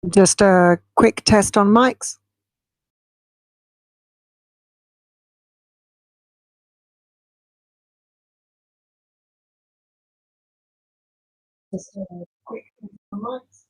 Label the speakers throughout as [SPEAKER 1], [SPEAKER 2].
[SPEAKER 1] Just a quick test on mics. Just a quick test on mics.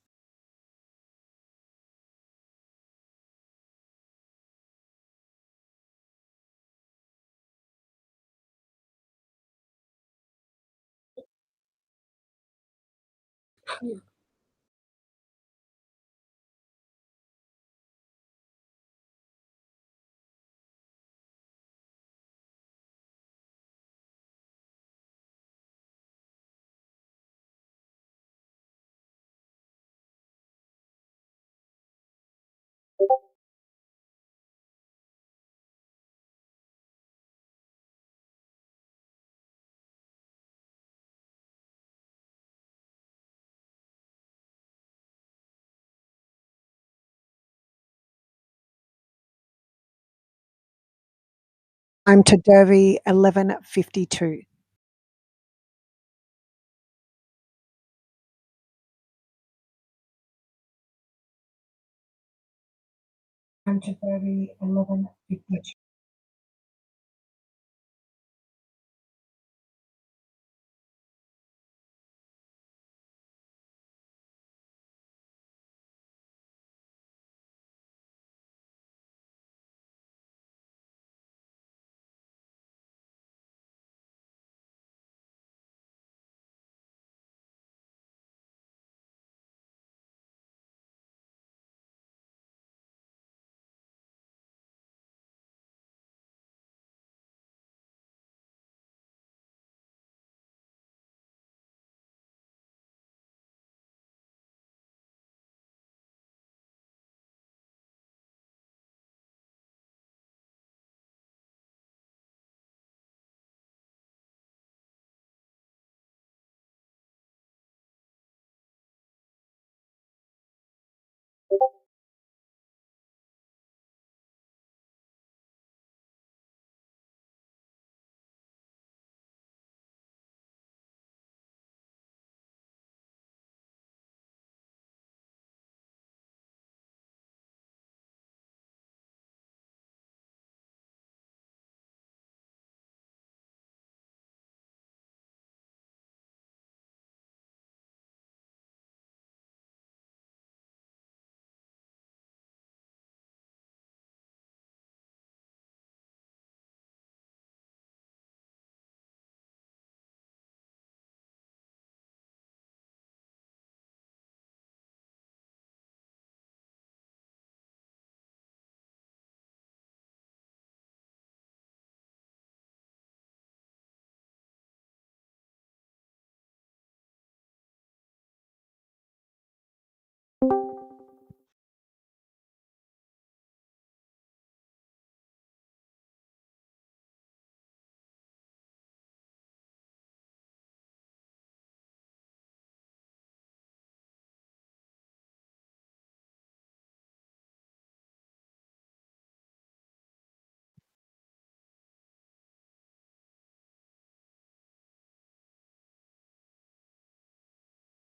[SPEAKER 1] I'm to Derby 11:52. I'm to Derby 11:52.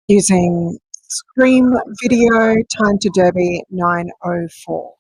[SPEAKER 1] Using Scream video, time to Derby 9:04.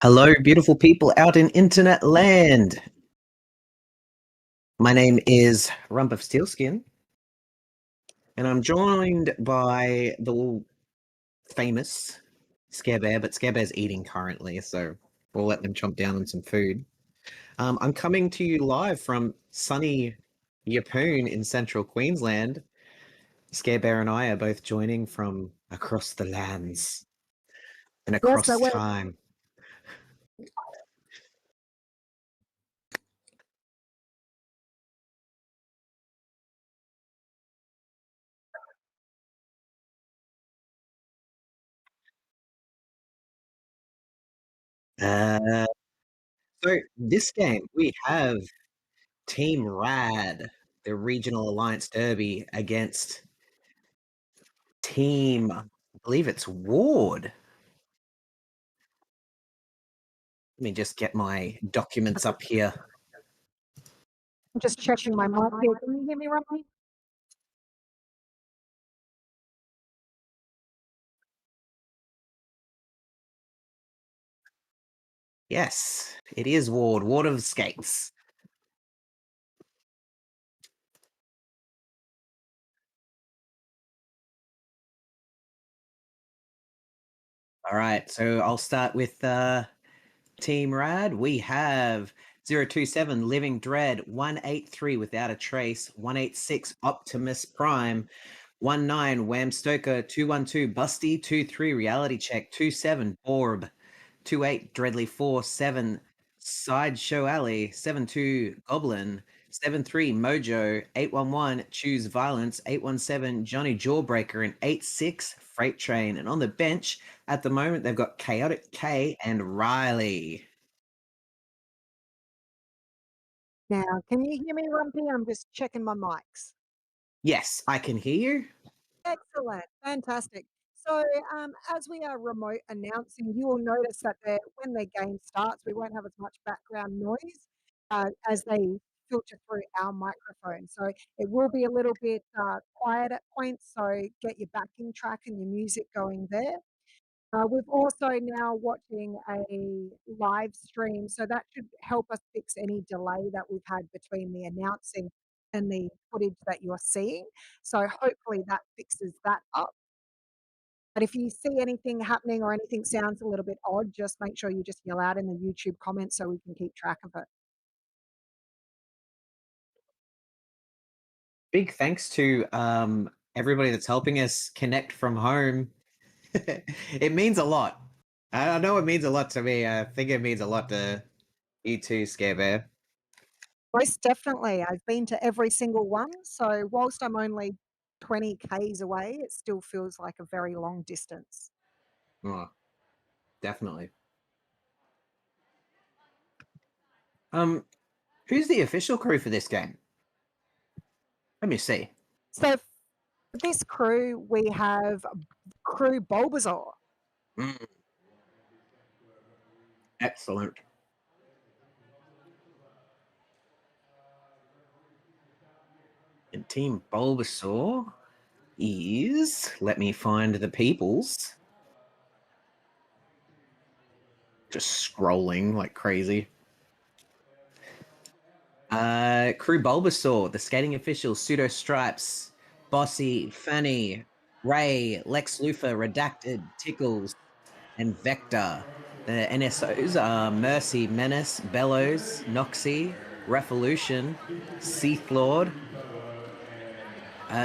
[SPEAKER 2] Hello, beautiful people out in internet land. My name is Rump of Steelskin, and I'm joined by the famous Scare Bear, but Scare Bear's eating currently, so we'll let them chomp down on some food. I'm coming to you live from sunny Yeppoon in central Queensland. Scare Bear and I are both joining from across the lands and
[SPEAKER 1] Yes, so
[SPEAKER 2] across
[SPEAKER 1] we're
[SPEAKER 2] time. Uh, so this game we have Team Rad, the regional alliance derby against Team, I believe it's Ward. Let me just get my documents up here.
[SPEAKER 1] just checking my mic here. Can you hear me, Robbie?
[SPEAKER 2] Yes, it is Ward, Ward of Skates. All right, so I'll start with Team Rad. We have 027 Living Dread, 183 Without a Trace, 186 Optimus Prime, 19 Wham Stoker, 212 Busty, 23 Reality Check, 27 Orb, 28 Dreadly 47 Sideshow Alley, 72 Goblin, 73 Mojo, 811 Choose Violence, 817 Johnny Jawbreaker, and 86 Freight Train. And on the bench at the moment, they've got Chaotic K and Riley.
[SPEAKER 1] Now, can you hear me, Rumpy? I'm just checking my mics.
[SPEAKER 2] Yes, I can hear you.
[SPEAKER 1] Excellent. Fantastic. So, as we are remote announcing, you will notice that when the game starts, we won't have as much background noise as they filter through our microphone. So, it will be a little bit quiet at points. So, get your backing track and your music going there. We've also now watching a live stream, so that should help us fix any delay that we've had between the announcing and the footage that you're seeing. So hopefully that fixes that up. But if you see anything happening or anything sounds a little bit odd, just make sure you just yell out in the YouTube comments so we can keep track of it.
[SPEAKER 2] Big thanks to everybody that's helping us connect from home. It means a lot. I know it means a lot to me. I think it means a lot to you too, Scare Bear.
[SPEAKER 1] Most definitely. I've been to every single one. So whilst I'm only 20 Ks away, it still feels like a very long distance.
[SPEAKER 2] Oh, definitely. Who's the official crew for this game? Let me see.
[SPEAKER 1] So for this crew, we have Crew Bulbasaur.
[SPEAKER 2] Mm, excellent. And Team Bulbasaur is. Let me find the peoples. Just scrolling like crazy. Crew Bulbasaur, the skating officials, Pseudo Stripes, Bossy, Fanny, Ray, Lex Luthor, Redacted, Tickles, and Vector. The NSOs are Mercy, Menace, Bellows, Noxie, Revolution, Seathlord,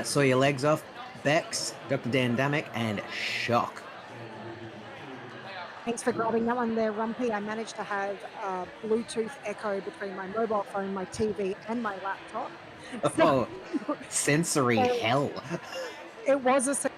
[SPEAKER 2] Saw Your Legs Off, Bex, Dr. Dan Damick, and Shock.
[SPEAKER 1] Thanks for grabbing that one there, Rumpy. I managed to have a Bluetooth echo between my mobile phone, my TV, and my laptop. So,
[SPEAKER 2] Oh, sensory
[SPEAKER 1] so
[SPEAKER 2] hell.
[SPEAKER 1] it was a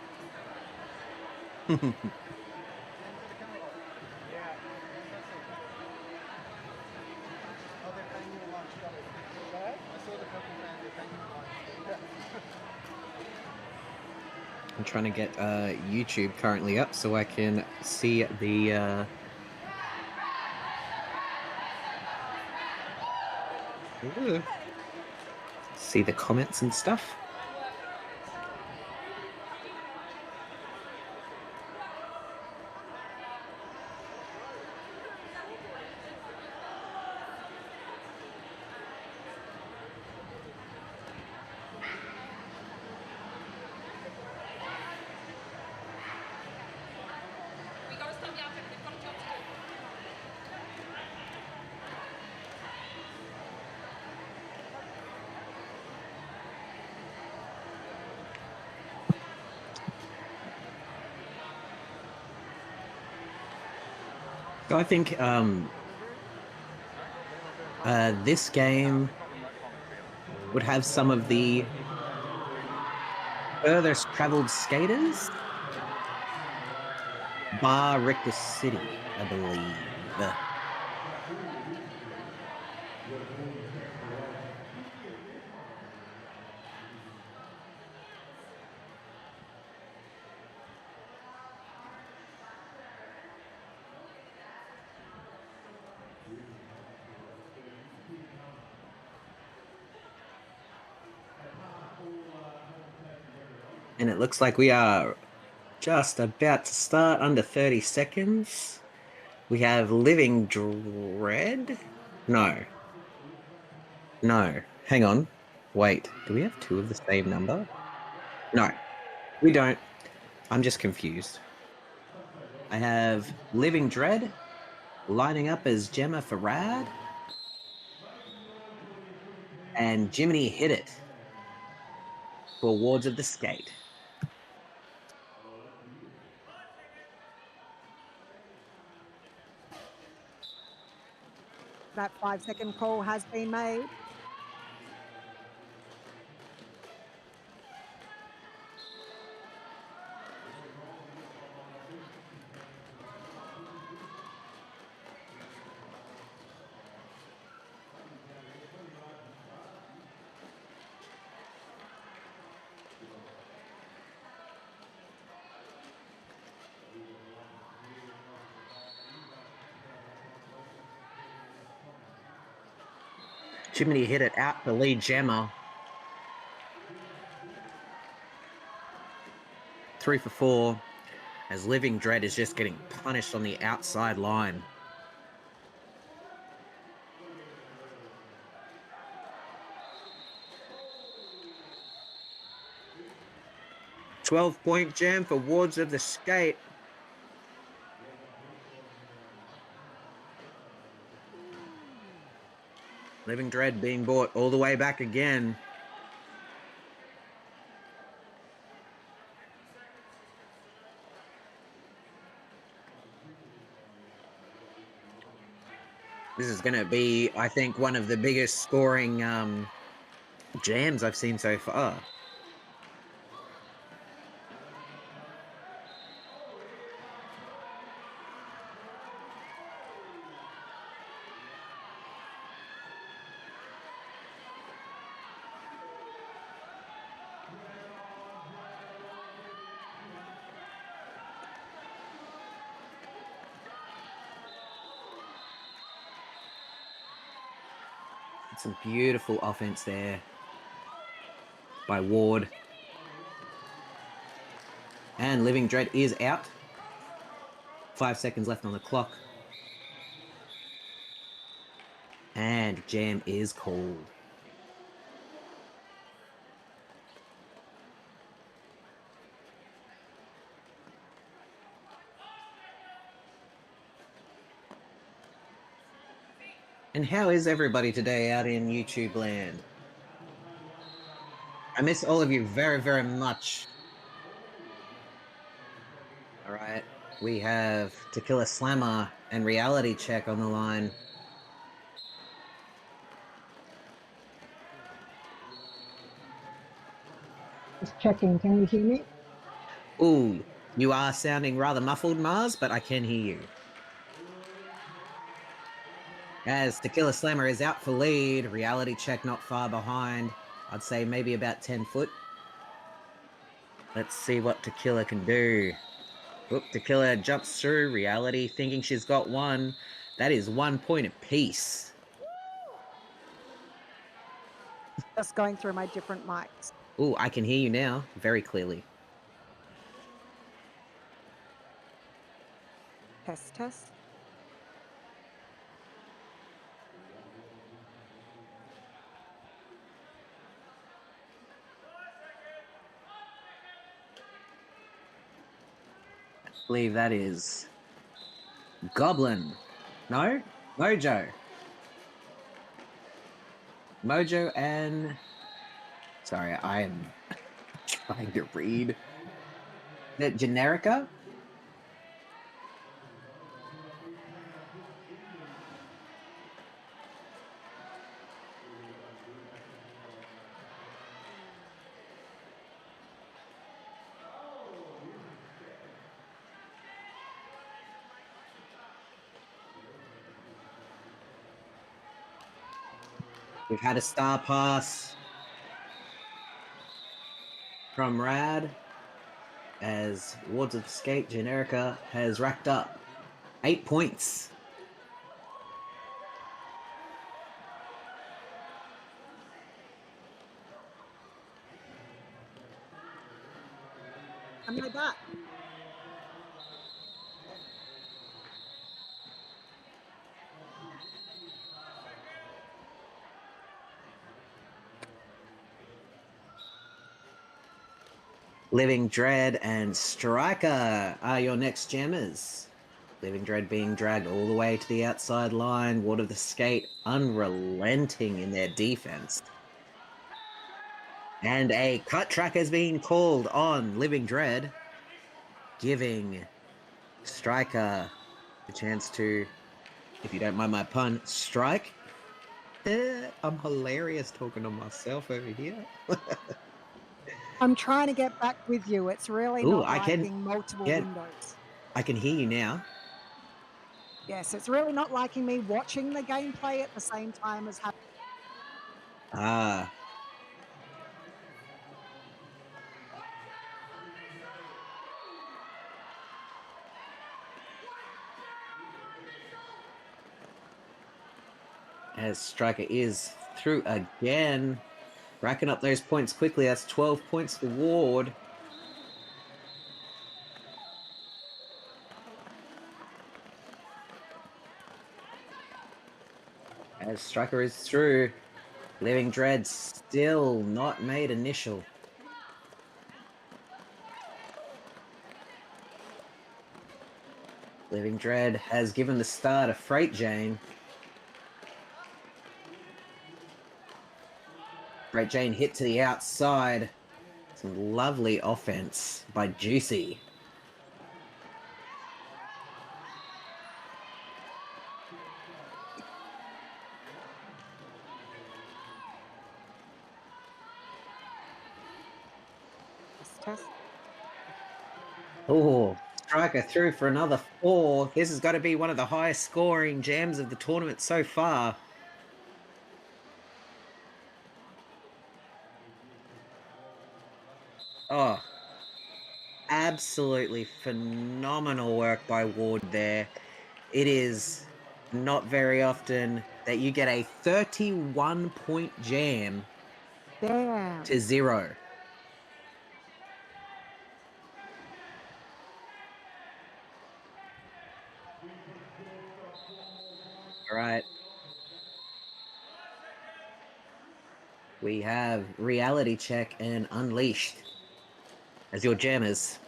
[SPEAKER 2] I'm trying to get YouTube currently up so I can see the see the comments and stuff. So I think this game would have some of the furthest traveled skaters, bar Richter City, I believe. And it looks like we are just about to start under 30 seconds. We have Living Dread? No, no. Hang on. Wait, do we have two of the same number? No, we don't. I'm just confused. I have Living Dread lining up as Gemma Farad and Jiminy Hit It for Awards of the Skate.
[SPEAKER 1] That 5-second call has been made.
[SPEAKER 2] Jiminy Hit It out to lead Gemma. 3 for 4, as Living Dread is just getting punished on the outside line. "12-point jam for Wards of the Skate." Living Dread being brought all the way back again. This is going to be, I think, one of the biggest scoring jams I've seen so far. Some beautiful offense there by Ward. And Living Dread is out. 5 seconds left on the clock. And jam is called. And how is everybody today out in YouTube land? I miss all of you very, very much. All right. We have Tequila Slammer and Reality Check on the line.
[SPEAKER 1] Just checking. Can you hear me?
[SPEAKER 2] Ooh, you are sounding rather muffled, Mars, but I can hear you. As Tequila Slammer is out for lead, Reality Check not far behind. I'd say maybe about 10 foot. Let's see what Tequila can do. Oop, Tequila jumps through. Reality thinking she's got one. That is 1 point apiece.
[SPEAKER 1] Just going through my different mics.
[SPEAKER 2] Ooh, I can hear you now very clearly.
[SPEAKER 1] Test, test.
[SPEAKER 2] I believe that is Goblin. No? Mojo. Mojo and... Sorry, I am trying to read. Is it Generica? We've had a star pass from Rad as Wards of the Skate Generica has racked up 8 points.
[SPEAKER 1] Am I back?
[SPEAKER 2] Living Dread and Striker are your next gemmers. Living Dread being dragged all the way to the outside line. Ward of the Skate unrelenting in their defense. And a cut track has been called on Living Dread, giving Striker the chance to, if you don't mind my pun, strike. I'm hilarious talking to myself over here.
[SPEAKER 1] I'm trying to get back with you. It's really
[SPEAKER 2] Ooh,
[SPEAKER 1] not liking multiple
[SPEAKER 2] yeah,
[SPEAKER 1] windows.
[SPEAKER 2] I can hear you now.
[SPEAKER 1] Yes, it's really not liking me watching the gameplay at the same time as having.
[SPEAKER 2] Ah, as Striker is through again, racking up those points quickly. That's 12 points for Ward. As Striker is through, Living Dread still not made initial. Living Dread has given the star to Freight Jane. Freight Jane hit to the outside. Some lovely offense by Juicy.
[SPEAKER 1] Test.
[SPEAKER 2] Oh, Striker through for another 4. This has got to be one of the highest scoring jams of the tournament so far. Oh, absolutely phenomenal work by Ward there. It is not very often that you get a 31-point jam
[SPEAKER 1] Damn.
[SPEAKER 2] to 0. All right. We have Reality Check and Unleashed as your jammers.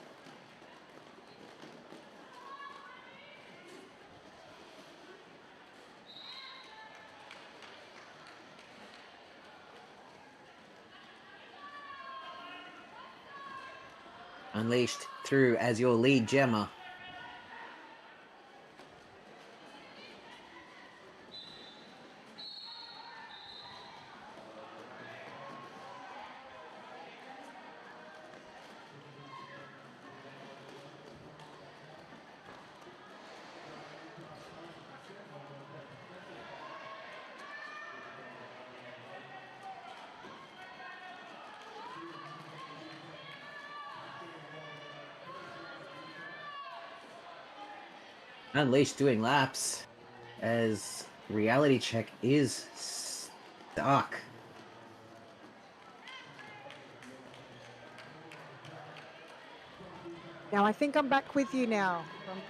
[SPEAKER 2] Unleashed through as your lead jammer. Unleashed doing laps as Reality Check is stuck.
[SPEAKER 1] Now I think I'm back with you now.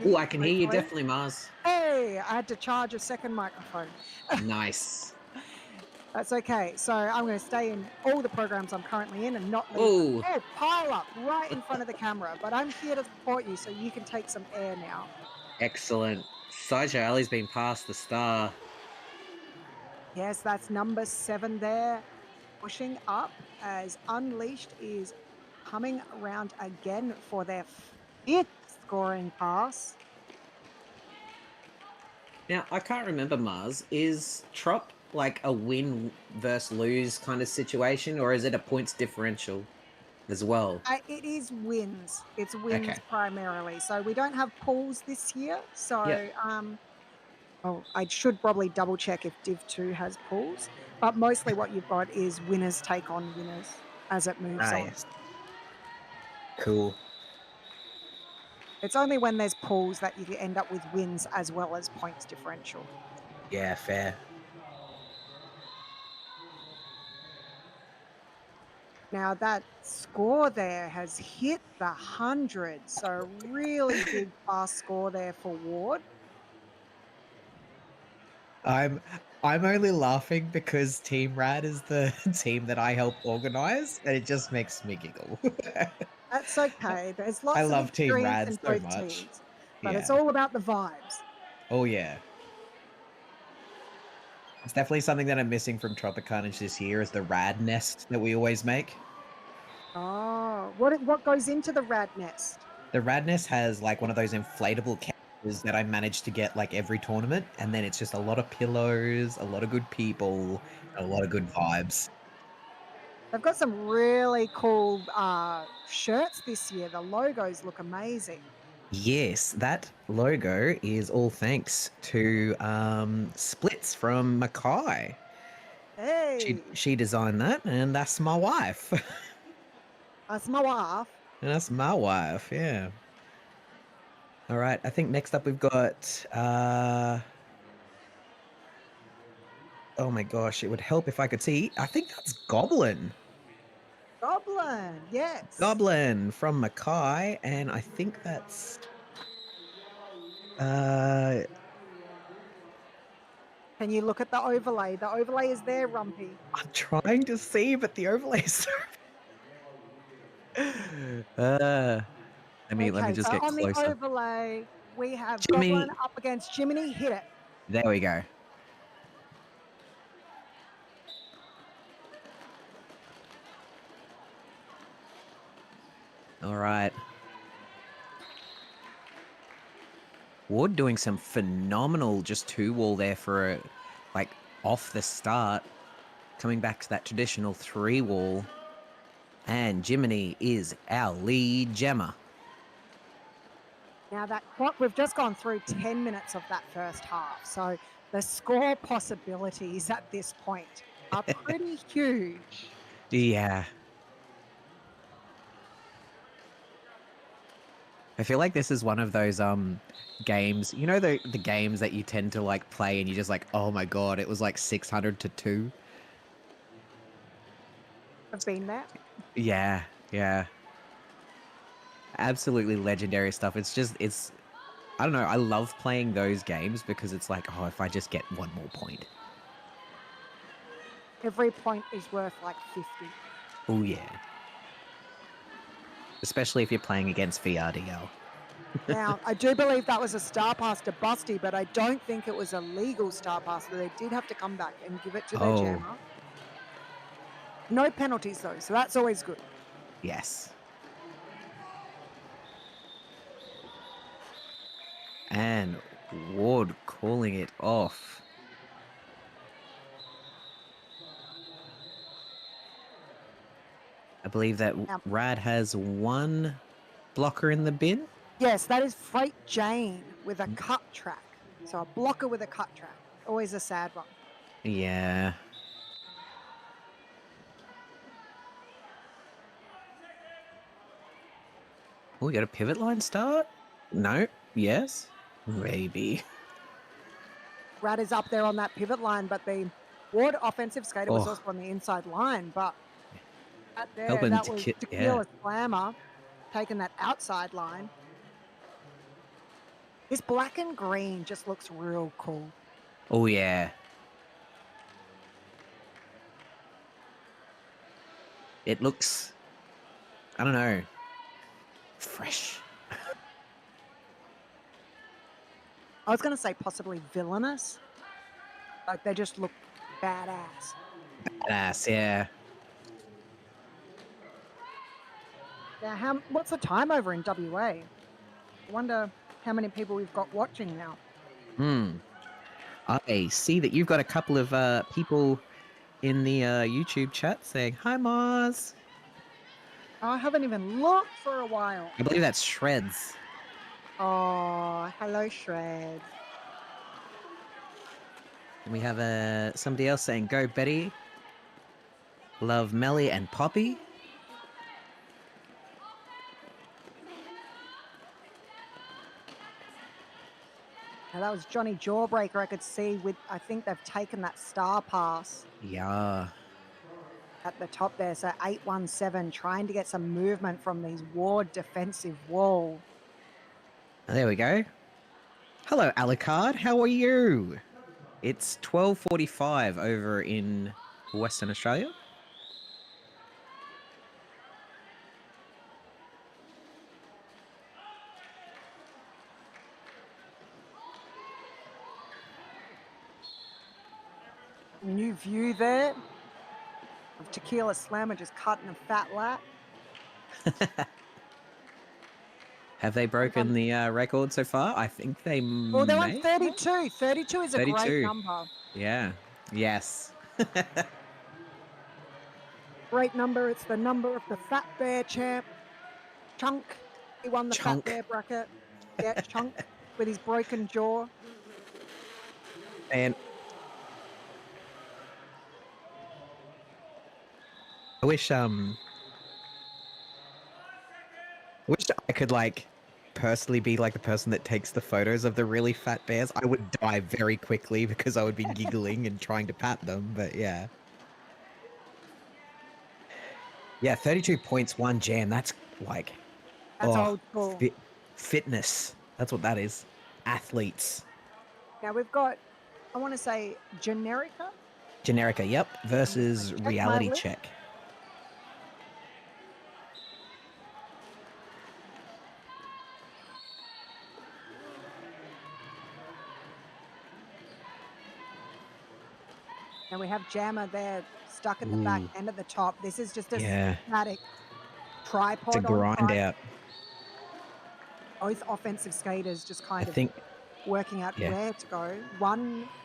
[SPEAKER 2] Oh, I can hear you
[SPEAKER 1] Hopefully.
[SPEAKER 2] definitely, Mars.
[SPEAKER 1] Hey, I had to charge a second microphone.
[SPEAKER 2] Nice.
[SPEAKER 1] That's okay. So I'm going to stay in all the programs I'm currently in and not leave.
[SPEAKER 2] Oh,
[SPEAKER 1] Oh, pile up right in front of the camera. But I'm here to support you so you can take some air now.
[SPEAKER 2] excellent. Sideshow Alley's been past the star.
[SPEAKER 1] Yes, that's number 7 there, pushing up as Unleashed is coming around again for their 5th scoring pass.
[SPEAKER 2] Now, I can't remember, Mars. Is Trop like a win versus lose kind of situation, or is it a points differential as well?
[SPEAKER 1] It is wins. It's wins
[SPEAKER 2] Okay.
[SPEAKER 1] primarily. So we don't have pools this year.
[SPEAKER 2] Yep.
[SPEAKER 1] So Oh, I should probably double check if Div 2 has pools, but mostly what you've got is winners take on winners as it moves
[SPEAKER 2] Ah,
[SPEAKER 1] on.
[SPEAKER 2] yes. Cool.
[SPEAKER 1] It's only when there's pools that you end up with wins as well as points differential.
[SPEAKER 2] Yeah, fair.
[SPEAKER 1] Now that score there has hit the 100, so a really big fast score there for Ward.
[SPEAKER 2] I'm I'm only laughing because Team Rad is the team that I help organize, and it just makes me giggle.
[SPEAKER 1] That's okay. There's
[SPEAKER 2] I
[SPEAKER 1] lots of
[SPEAKER 2] love Team
[SPEAKER 1] experience
[SPEAKER 2] Rad
[SPEAKER 1] in
[SPEAKER 2] so
[SPEAKER 1] both
[SPEAKER 2] much.
[SPEAKER 1] teams, but it's
[SPEAKER 2] Yeah.
[SPEAKER 1] all about the vibes.
[SPEAKER 2] Oh yeah. It's definitely something that I'm missing from Tropicana this year is the rad nest that we always make.
[SPEAKER 1] Oh, what goes into the rad nest?
[SPEAKER 2] The rad nest has like one of those inflatable couches that I managed to get like every tournament, and then it's just a lot of pillows, a lot of good people, and a lot of good vibes.
[SPEAKER 1] They've got some really cool shirts this year. The logos look amazing.
[SPEAKER 2] Yes, that logo is all thanks to Splits from Mackay. She
[SPEAKER 1] Hey,
[SPEAKER 2] she designed that, and that's my wife.
[SPEAKER 1] that's my wife.
[SPEAKER 2] And that's my wife, yeah. All right, I think next up we've got oh my gosh, it would help if I could see. I think that's Goblin.
[SPEAKER 1] Goblin, yes.
[SPEAKER 2] Goblin from Mackay, and I think that's uh
[SPEAKER 1] Can you look at the overlay? The overlay is there, Rumpy.
[SPEAKER 2] I'm trying to see, but the overlay is so let me
[SPEAKER 1] Okay,
[SPEAKER 2] just
[SPEAKER 1] so
[SPEAKER 2] get
[SPEAKER 1] on the
[SPEAKER 2] closer.
[SPEAKER 1] overlay, we have Goblin
[SPEAKER 2] Jimmy,
[SPEAKER 1] up against Jiminy. Hit it.
[SPEAKER 2] there we go. All right. Ward doing some phenomenal just two wall there for like off the start, coming back to that traditional three wall. And Jiminy is our lead gemmer.
[SPEAKER 1] Now that clock, we've just gone through 10 minutes of that first half. So the score possibilities at this point are pretty huge.
[SPEAKER 2] Yeah. I feel like this is one of those games, you know the games that you tend to like play and you just like, oh my god, it was like 600 to 2.
[SPEAKER 1] I've been there.
[SPEAKER 2] Yeah, yeah. Absolutely legendary stuff. It's I don't know, I love playing those games because it's like, oh, if I just get one more point.
[SPEAKER 1] Every point is worth like 50.
[SPEAKER 2] Oh yeah. Especially if you're playing against VRDL.
[SPEAKER 1] Now, I do believe that was a star pass to Busty, but I don't think it was a legal star pass. So they did have to come back and give it to their
[SPEAKER 2] Oh,
[SPEAKER 1] jammer. No penalties though, so that's always good.
[SPEAKER 2] yes. And Ward calling it off. I believe that
[SPEAKER 1] Now,
[SPEAKER 2] Rad has one blocker in the bin.
[SPEAKER 1] yes, that is Freight Jane with a cut track. So a blocker with a cut track. Always a sad one.
[SPEAKER 2] Yeah. Oh, we got a pivot line start? No. Yes. Maybe.
[SPEAKER 1] Rad is up there on that pivot line, but the Ward offensive skater was
[SPEAKER 2] Oh,
[SPEAKER 1] also on the inside line. But that there,
[SPEAKER 2] helping
[SPEAKER 1] that
[SPEAKER 2] to
[SPEAKER 1] was
[SPEAKER 2] kit. Yeah.
[SPEAKER 1] Tequila Slammer taking that outside line. This black and green just looks real cool.
[SPEAKER 2] Oh, yeah. It looks, I don't know, fresh.
[SPEAKER 1] I was going to say possibly villainous. Like they just look badass.
[SPEAKER 2] Ass, yeah.
[SPEAKER 1] Now, what's the time over in WA? I wonder how many people we've got watching now.
[SPEAKER 2] Hmm. I see that you've got a couple of people in the YouTube chat saying, hi, Mars.
[SPEAKER 1] I haven't even looked for a while.
[SPEAKER 2] I believe that's Shreds.
[SPEAKER 1] Oh, hello, Shreds.
[SPEAKER 2] And we have somebody else saying, "Go Betty, love Melly and Poppy."
[SPEAKER 1] Now that was Johnny Jawbreaker. I could see with. I think they've taken that star pass
[SPEAKER 2] Yeah.
[SPEAKER 1] at the top there. So 817 trying to get some movement from these Ward defensive wall.
[SPEAKER 2] There we go. Hello, Alucard. How are you? It's 12:45 over in Western Australia.
[SPEAKER 1] New view there of Tequila Slammer just cutting a fat lap.
[SPEAKER 2] Have they broken the record so far? I think they
[SPEAKER 1] Well, they're on
[SPEAKER 2] may.
[SPEAKER 1] 32. 32 is a great
[SPEAKER 2] 32.
[SPEAKER 1] number.
[SPEAKER 2] Yeah. Yes.
[SPEAKER 1] Great number. It's the number of the Fat Bear champ. Chunk. He won the Fat
[SPEAKER 2] Chunk.
[SPEAKER 1] Bear bracket. Yeah, Chunk with his broken jaw.
[SPEAKER 2] And I wish I could like personally be like the person that takes the photos of the really fat bears. I would die very quickly because I would be giggling and trying to pat them, but yeah. Yeah, 32 points, one jam. That's like,
[SPEAKER 1] That's
[SPEAKER 2] oh,
[SPEAKER 1] old school.
[SPEAKER 2] fitness. That's what that is. Athletes.
[SPEAKER 1] Now we've got, I want to say, Generica.
[SPEAKER 2] Generica, yep, versus
[SPEAKER 1] Check my
[SPEAKER 2] reality
[SPEAKER 1] list.
[SPEAKER 2] check.
[SPEAKER 1] And we have Jammer there stuck at the back
[SPEAKER 2] Ooh,
[SPEAKER 1] end at the top. This is just a
[SPEAKER 2] yeah.
[SPEAKER 1] static
[SPEAKER 2] It's a
[SPEAKER 1] tripod on
[SPEAKER 2] grind out.
[SPEAKER 1] both offensive skaters just
[SPEAKER 2] I
[SPEAKER 1] kind of
[SPEAKER 2] think,
[SPEAKER 1] working out
[SPEAKER 2] yeah.
[SPEAKER 1] where to go.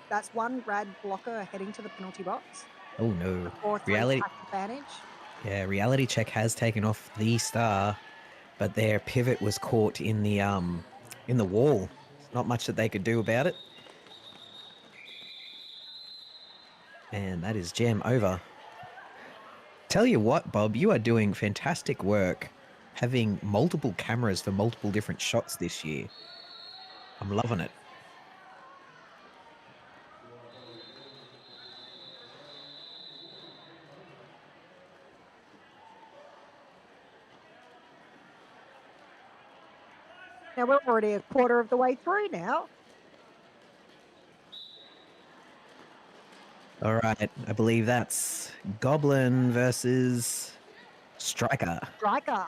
[SPEAKER 1] That's one rad blocker heading to the penalty box.
[SPEAKER 2] Oh no.
[SPEAKER 1] The 4-3
[SPEAKER 2] Reality,
[SPEAKER 1] track advantage.
[SPEAKER 2] yeah, reality check has taken off the star, but their pivot was caught in the wall. Not much that they could do about it. And that is jam over. Tell you what, Bob, you are doing fantastic work having multiple cameras for multiple different shots this year. I'm loving it.
[SPEAKER 1] Now we're already a quarter of the way through now.
[SPEAKER 2] All right, I believe that's Goblin versus Striker.
[SPEAKER 1] Striker.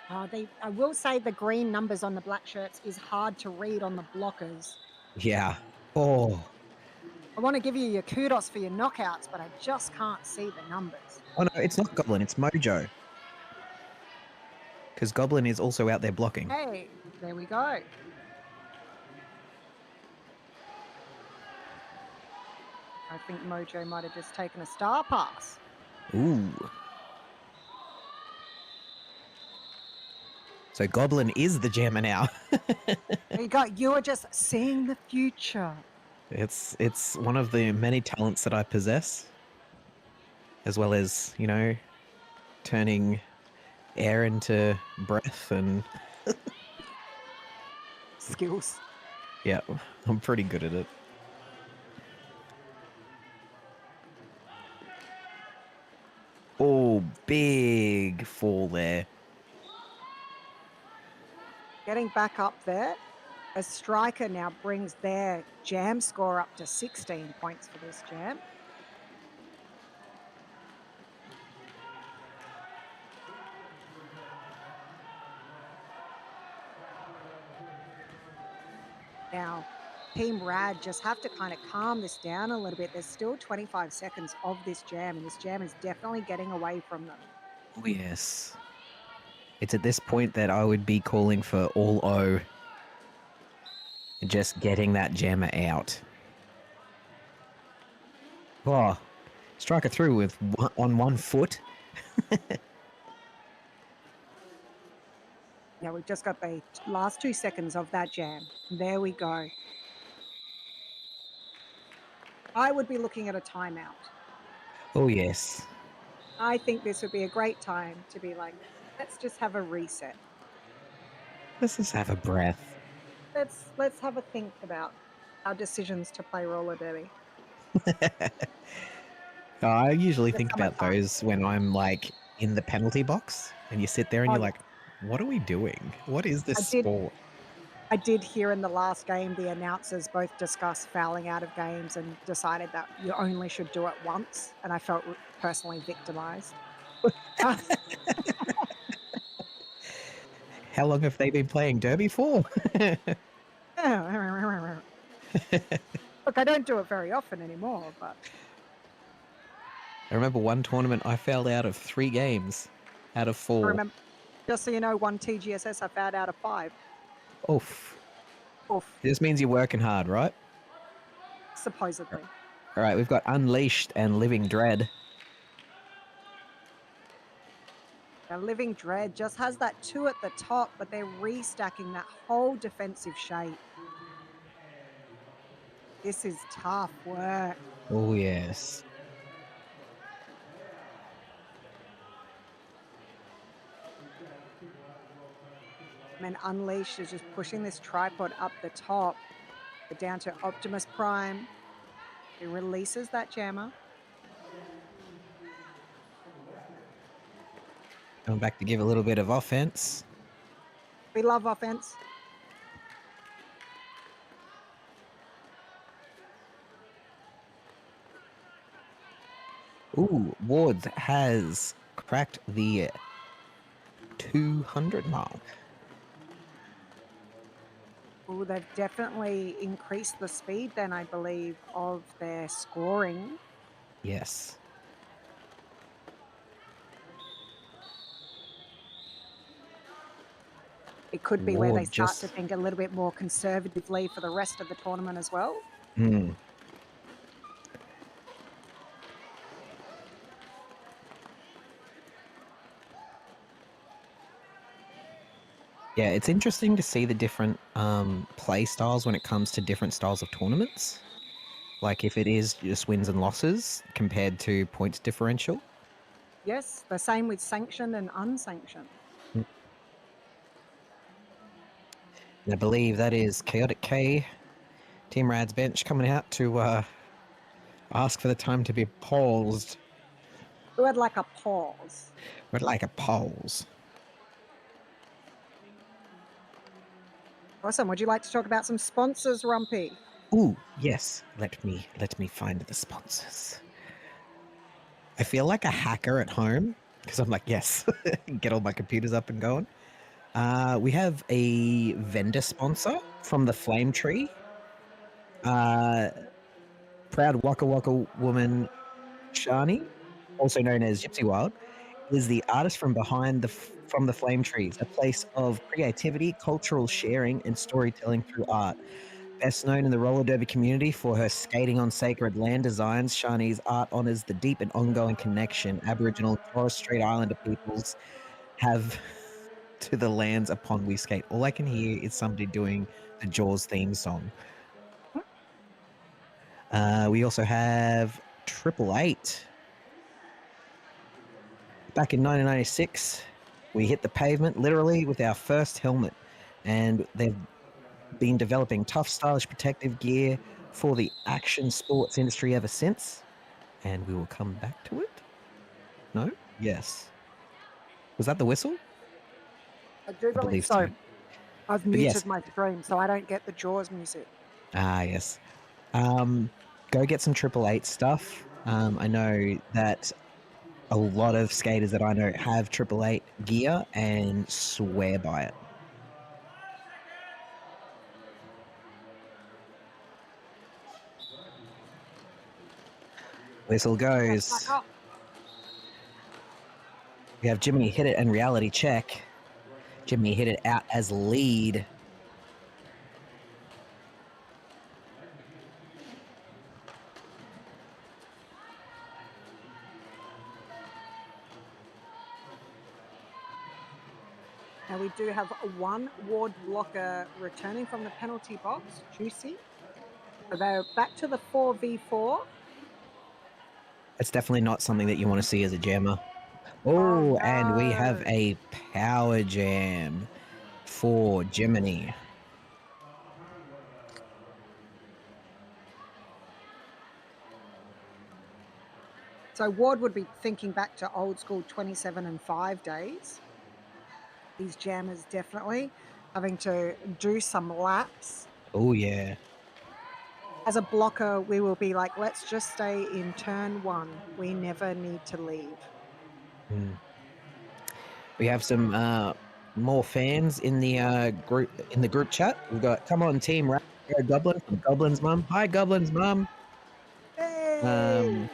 [SPEAKER 1] I will say the green numbers on the black shirts is hard to read on the blockers.
[SPEAKER 2] Yeah. Oh.
[SPEAKER 1] I want to give you your kudos for your knockouts, but I just can't see the numbers.
[SPEAKER 2] Oh no, it's not Goblin, it's Mojo. Because Goblin is also out there blocking.
[SPEAKER 1] Hey, there we go. I think Mojo might have just taken a star pass.
[SPEAKER 2] Ooh. So Goblin is the jammer now.
[SPEAKER 1] There you go. You are just seeing the future.
[SPEAKER 2] It's one of the many talents that I possess, as well as, you know, turning air into breath and
[SPEAKER 1] Skills.
[SPEAKER 2] yeah, I'm pretty good at it. Oh, big fall there.
[SPEAKER 1] Getting back up there. A striker now brings their jam score up to 16 points for this jam. Now, Team Rad just have to kind of calm this down a little bit. There's still 25 seconds of this jam, and this jam is definitely getting away from them.
[SPEAKER 2] Oh, yes. It's at this point that I would be calling for all O. Just getting that jammer out. Oh, striker through with on one foot.
[SPEAKER 1] Yeah, we've just got the last 2 seconds of that jam. There we go. I would be looking at a timeout.
[SPEAKER 2] Oh, yes.
[SPEAKER 1] I think this would be a great time to be like, let's just have a reset.
[SPEAKER 2] Let's just have a breath.
[SPEAKER 1] Let's have a think about our decisions to play roller derby
[SPEAKER 2] I usually
[SPEAKER 1] in the
[SPEAKER 2] think about
[SPEAKER 1] summertime.
[SPEAKER 2] those when I'm like in the penalty box and you sit there and
[SPEAKER 1] Oh
[SPEAKER 2] you're
[SPEAKER 1] yeah,
[SPEAKER 2] like, what are we doing? What is this
[SPEAKER 1] I did.
[SPEAKER 2] sport?
[SPEAKER 1] I did hear in the last game the announcers both discuss fouling out of games and decided that you only should do it once, and I felt personally victimized.
[SPEAKER 2] How long have they been playing Derby for?
[SPEAKER 1] Look, I don't do it very often anymore, but
[SPEAKER 2] I remember one tournament I failed out of 3 games out of
[SPEAKER 1] I
[SPEAKER 2] 4.
[SPEAKER 1] remember. Just so you know, one TGSS I found out of 5.
[SPEAKER 2] Oof.
[SPEAKER 1] Oof,
[SPEAKER 2] This means you're working hard, right?
[SPEAKER 1] supposedly.
[SPEAKER 2] All right, we've got Unleashed and Living Dread.
[SPEAKER 1] Now, Living Dread just has that 2 at the top, but they're restacking that whole defensive shape. This is tough work.
[SPEAKER 2] Oh, yes.
[SPEAKER 1] I mean, Unleashed is just pushing this tripod up the top, down to Optimus Prime. He releases that jammer.
[SPEAKER 2] Coming back to give a little bit of offense.
[SPEAKER 1] We love offense.
[SPEAKER 2] Ooh, Wards has cracked the 200 mark.
[SPEAKER 1] Oh, they've definitely increased the speed then, I believe, of their scoring.
[SPEAKER 2] Yes.
[SPEAKER 1] It could be where they
[SPEAKER 2] Ward
[SPEAKER 1] start to
[SPEAKER 2] just.
[SPEAKER 1] think a little bit more conservatively for the rest of the tournament as well.
[SPEAKER 2] Hmm. Yeah, it's interesting to see the different play styles when it comes to different styles of tournaments. Like if it is just wins and losses compared to points differential.
[SPEAKER 1] Yes, the same with sanctioned and unsanctioned.
[SPEAKER 2] Mm. And I believe that is Chaotic K, Team Rad's bench coming out to ask for the time to be paused.
[SPEAKER 1] Who had like a pause?
[SPEAKER 2] We'd like a pause.
[SPEAKER 1] Awesome. Would you like to talk about some sponsors, Rumpy?
[SPEAKER 2] Ooh, yes. Let me find the sponsors. I feel like a hacker at home because I'm like, yes, get all my computers up and going. We have a vendor sponsor from the Flame Tree. Proud Waka Waka woman Shani, also known as Gypsy Wild, is the artist from behind from the Flame Trees, a place of creativity, cultural sharing, and storytelling through art. Best known in the roller derby community for her skating on sacred land designs, Shani's art honors the deep and ongoing connection Aboriginal and Torres Strait Islander peoples have to the lands upon we skate. All I can hear is somebody doing the Jaws theme song. We also have Triple Eight. Back in 1996, we hit the pavement literally with our first helmet, and they've been developing tough, stylish protective gear for the action sports industry ever since. And we will come back to it. No? Yes. Was that the whistle?
[SPEAKER 1] I do
[SPEAKER 2] I
[SPEAKER 1] believe
[SPEAKER 2] believe so.
[SPEAKER 1] so. I've
[SPEAKER 2] But yes.
[SPEAKER 1] muted my stream, so I don't get the Jaws music.
[SPEAKER 2] Ah, yes. Um, go get some Triple Eight stuff. I know that a lot of skaters that I know have Triple Eight gear and swear by it. Whistle
[SPEAKER 1] Yes, back
[SPEAKER 2] goes.
[SPEAKER 1] up.
[SPEAKER 2] We have Jimmy hit it and reality check. Jimmy hit it out as lead.
[SPEAKER 1] Now we do have one ward blocker returning from the penalty box, Juicy. So they're back to the 4v4.
[SPEAKER 2] That's definitely not something that you want to see as a jammer.
[SPEAKER 1] Oh
[SPEAKER 2] Oh, and we have
[SPEAKER 1] no.
[SPEAKER 2] a power jam for Gemini.
[SPEAKER 1] So Ward would be thinking back to old school 27 and 5 days. These jammers definitely having to do some laps.
[SPEAKER 2] Oh, yeah.
[SPEAKER 1] As a blocker, we will be like, let's just stay in turn 1. We never need to leave.
[SPEAKER 2] Mm. We have some more fans in the group chat. We've got come on team Rat Goblin from Goblin's mum. Hi Goblin's mum.
[SPEAKER 1] Hey!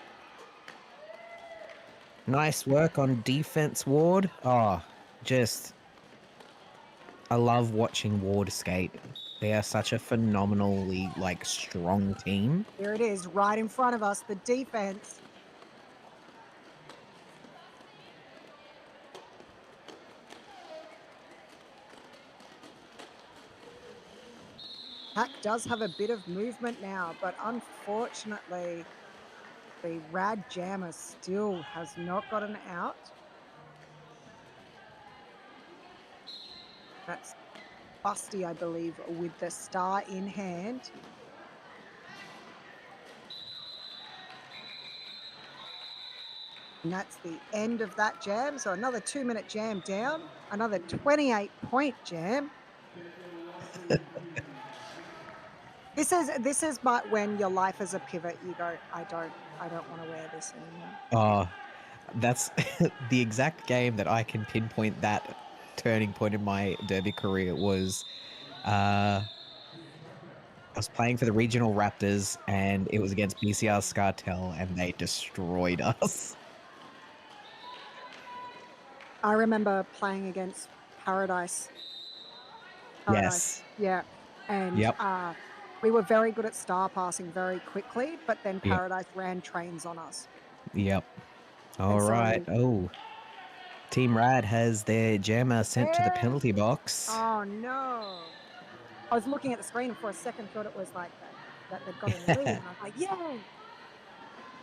[SPEAKER 2] Nice work on defense, Ward. Oh, just I love watching Ward skate. They are such a phenomenally strong team.
[SPEAKER 1] Here it is, right in front of us, the defense. Pack does have a bit of movement now, but unfortunately, the Rad Jammer still has not gotten out. That's Busty, I believe, with the star in hand. And that's the end of that jam. So another 2-minute jam down, another 28-point jam. This is but when your life is a pivot, you go, I don't want to wear this anymore.
[SPEAKER 2] Oh, that's the exact game that I can pinpoint that turning point in my derby career was I was playing for the regional Raptors and it was against BCR Scartel and they destroyed us.
[SPEAKER 1] I remember playing against Paradise.
[SPEAKER 2] Yes.
[SPEAKER 1] Yeah. And
[SPEAKER 2] Yep.
[SPEAKER 1] we were very good at star passing very quickly, but then
[SPEAKER 2] Yep.
[SPEAKER 1] Paradise ran trains on us.
[SPEAKER 2] Yep. All
[SPEAKER 1] And so
[SPEAKER 2] right. Oh, Team Rad has their jammer sent to the penalty box.
[SPEAKER 1] oh no. I was looking at the screen and for a second thought it was like that they'd got in the lead. And I was like,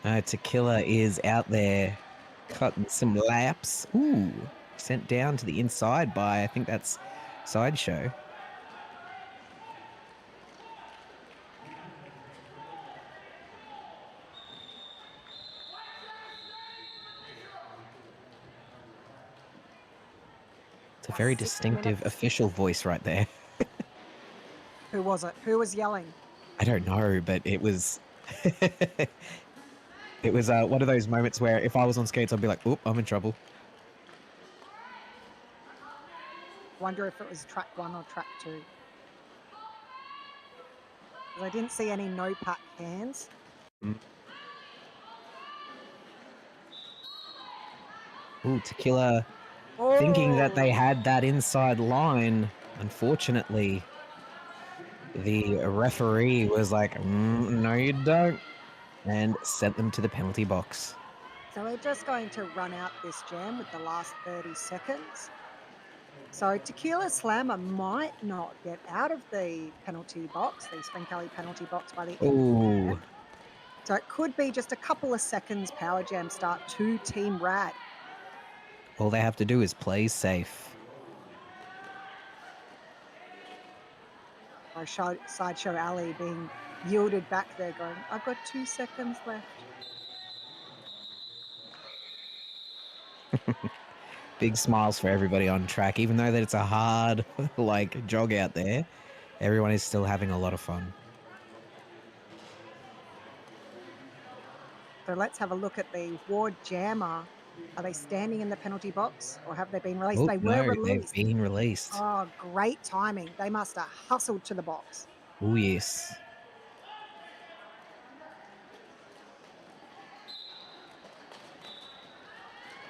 [SPEAKER 1] yay!
[SPEAKER 2] Tequila is out there cutting some laps. Ooh, sent down to the inside by, I think that's Sideshow. It's a very
[SPEAKER 1] 6
[SPEAKER 2] distinctive
[SPEAKER 1] minutes.
[SPEAKER 2] official voice right there.
[SPEAKER 1] Who was it? Who was yelling?
[SPEAKER 2] I don't know, but it was it was one of those moments where if I was on skates, I'd be like, "Oop, I'm in trouble."
[SPEAKER 1] Wonder if it was track 1 or track 2. Because I didn't see any no pack hands.
[SPEAKER 2] Mm. Ooh, Tequila thinking that they had that inside line. Unfortunately, the referee was like, no, you don't, and sent them to the penalty box.
[SPEAKER 1] So we're just going to run out this jam with the last 30 seconds. So Tequila Slammer might not get out of the penalty box, the Sven penalty box by the end of the jam. So it could be just a couple of seconds power jam start to Team Rad.
[SPEAKER 2] All they have to do is play safe.
[SPEAKER 1] By Sideshow Alley being yielded back there going, I've got 2 seconds left.
[SPEAKER 2] Big smiles for everybody on track, even though that it's a hard jog out there. Everyone is still having a lot of fun.
[SPEAKER 1] So let's have a look at the Ward Jammer. Are they standing in the penalty box or have they been released?
[SPEAKER 2] Oh,
[SPEAKER 1] They were
[SPEAKER 2] no,
[SPEAKER 1] released.
[SPEAKER 2] they've been released.
[SPEAKER 1] Oh, great timing. They must have hustled to the box.
[SPEAKER 2] Oh, yes.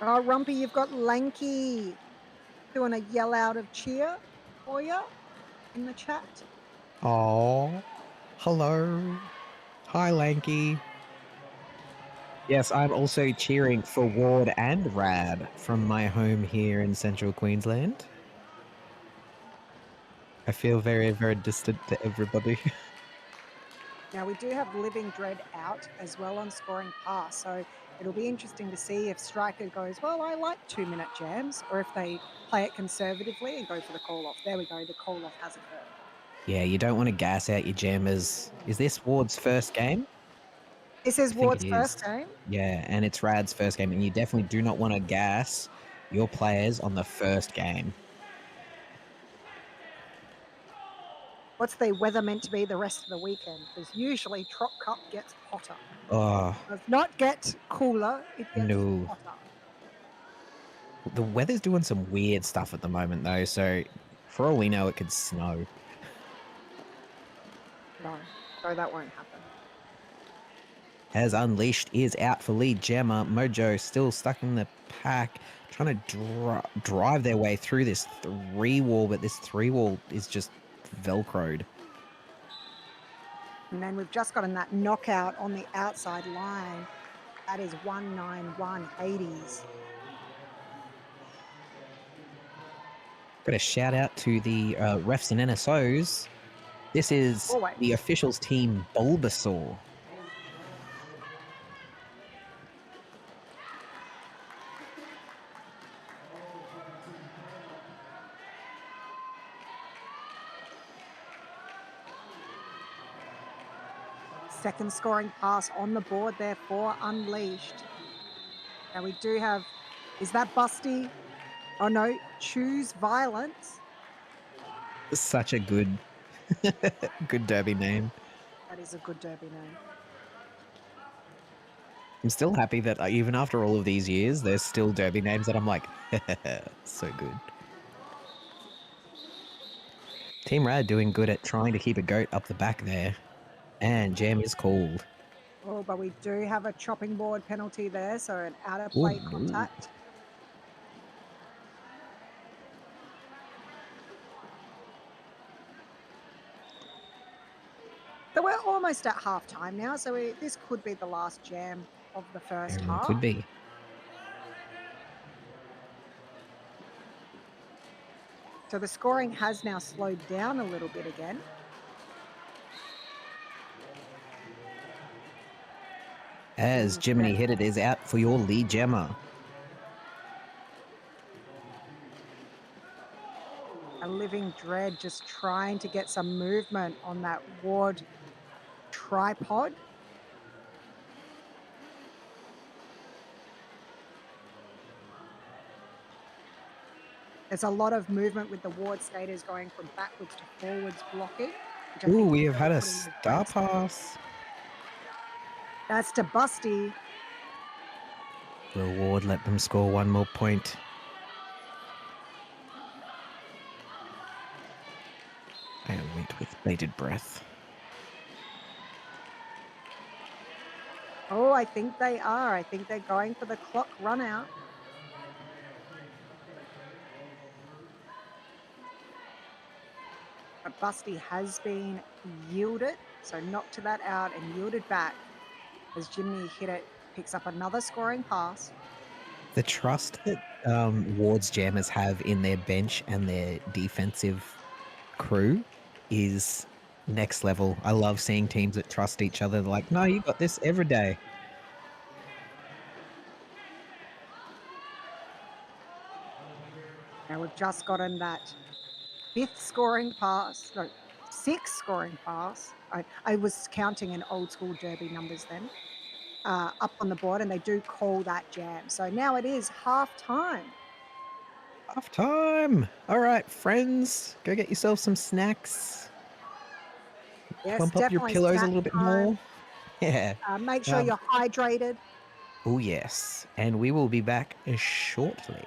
[SPEAKER 1] Oh, Rumpy, you've got Lanky doing a yell out of cheer for you in the chat.
[SPEAKER 2] Oh, hello. Hi, Lanky. Yes, I'm also cheering for Ward and Rad from my home here in central Queensland. I feel very, very distant to everybody.
[SPEAKER 1] Now, we do have Living Dread out as well on scoring pass. So it'll be interesting to see if Striker goes, well, I like 2 minute jams, or if they play it conservatively and go for the call off. There we go. The call off has occurred.
[SPEAKER 2] Yeah, you don't want to gas out your jammers. Is this Ward's first game?
[SPEAKER 1] This is
[SPEAKER 2] I think it
[SPEAKER 1] Ward's first
[SPEAKER 2] is.
[SPEAKER 1] game.
[SPEAKER 2] Yeah, and it's Rad's first game, and you definitely do not want to gas your players on the first game.
[SPEAKER 1] What's the weather meant to be the rest of the weekend? Because usually Trop Cup gets hotter.
[SPEAKER 2] Oh,
[SPEAKER 1] Does not get cooler, it gets
[SPEAKER 2] no.
[SPEAKER 1] hotter.
[SPEAKER 2] The weather's doing some weird stuff at the moment, though, so for all we know, it could snow.
[SPEAKER 1] No, no, that won't happen.
[SPEAKER 2] As Unleashed is out for lead jammer, Mojo still stuck in the pack, trying to drive their way through this 3 wall, but this 3 wall is just velcroed.
[SPEAKER 1] And then we've just gotten that knockout on the outside line. That is 19180s.
[SPEAKER 2] Got a shout out to the refs and NSOs. This is the
[SPEAKER 1] Always.
[SPEAKER 2] officials team Bulbasaur.
[SPEAKER 1] Second scoring pass on the board there for Unleashed. Now we do have, is that Busty? Oh no, Choose Violence.
[SPEAKER 2] Such a good, good derby name.
[SPEAKER 1] That is a good derby name.
[SPEAKER 2] I'm still happy that even after all of these years, there's still derby names that I'm like, so good. Team Rad doing good at trying to keep a goat up the back there. And jam is called.
[SPEAKER 1] Oh, but we do have a chopping board penalty there, so an out of
[SPEAKER 2] Oh
[SPEAKER 1] play
[SPEAKER 2] no.
[SPEAKER 1] contact. So we're almost at half time now, so this could be the last jam of the first
[SPEAKER 2] Very well
[SPEAKER 1] half.
[SPEAKER 2] could be.
[SPEAKER 1] So the scoring has now slowed down a little bit again.
[SPEAKER 2] As
[SPEAKER 1] Living
[SPEAKER 2] Jiminy
[SPEAKER 1] Dread.
[SPEAKER 2] Hit It is out for your lead jammer.
[SPEAKER 1] A Living Dread just trying to get some movement on that Ward tripod. There's a lot of movement with the Ward skaters going from backwards to forwards blocking, which I
[SPEAKER 2] Ooh,
[SPEAKER 1] think is
[SPEAKER 2] we have
[SPEAKER 1] really
[SPEAKER 2] had a
[SPEAKER 1] putting the
[SPEAKER 2] star
[SPEAKER 1] brakes on.
[SPEAKER 2] pass.
[SPEAKER 1] That's to Busty.
[SPEAKER 2] Reward, let them score one more point. I wait with bated breath.
[SPEAKER 1] Oh, I think they are. I think they're going for the clock run out. But Busty has been yielded, so knocked that out and yielded back as Jimmy Hit It picks up another scoring pass.
[SPEAKER 2] The trust that Ward's jammers have in their bench and their defensive crew is next level. I love seeing teams that trust each other. They're like, no, you got this every day.
[SPEAKER 1] Now we've just gotten that fifth scoring pass, no, sixth scoring pass. I was counting in old school derby numbers then, up on the board, and they do call that jam. So now it is half time.
[SPEAKER 2] Half time. All right, friends, go get yourself some snacks.
[SPEAKER 1] Yes,
[SPEAKER 2] Plump up your
[SPEAKER 1] definitely
[SPEAKER 2] pillows a
[SPEAKER 1] snack
[SPEAKER 2] little bit
[SPEAKER 1] time.
[SPEAKER 2] more. Yeah.
[SPEAKER 1] Make sure
[SPEAKER 2] Um,
[SPEAKER 1] you're hydrated.
[SPEAKER 2] oh, yes. And we will be back shortly.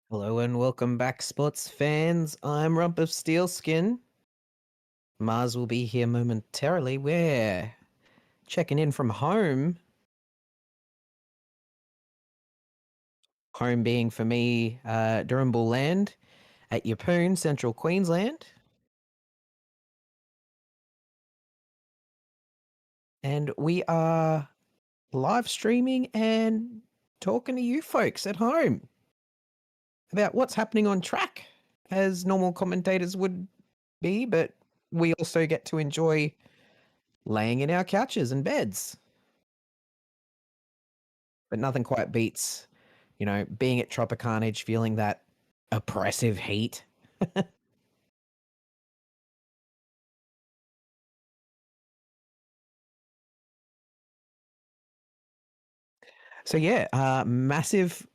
[SPEAKER 2] Hello and welcome back, sports fans. I'm Rump of Steelskin. Mars will be here momentarily. We're checking in from home. Home being for me, Durhambul Land at Yeppoon, Central Queensland. And we are live streaming and talking to you folks at home about what's happening on track, as normal commentators would be, but we also get to enjoy laying in our couches and beds. But nothing quite beats, being at Tropicarnage, feeling that oppressive heat. So yeah, massive.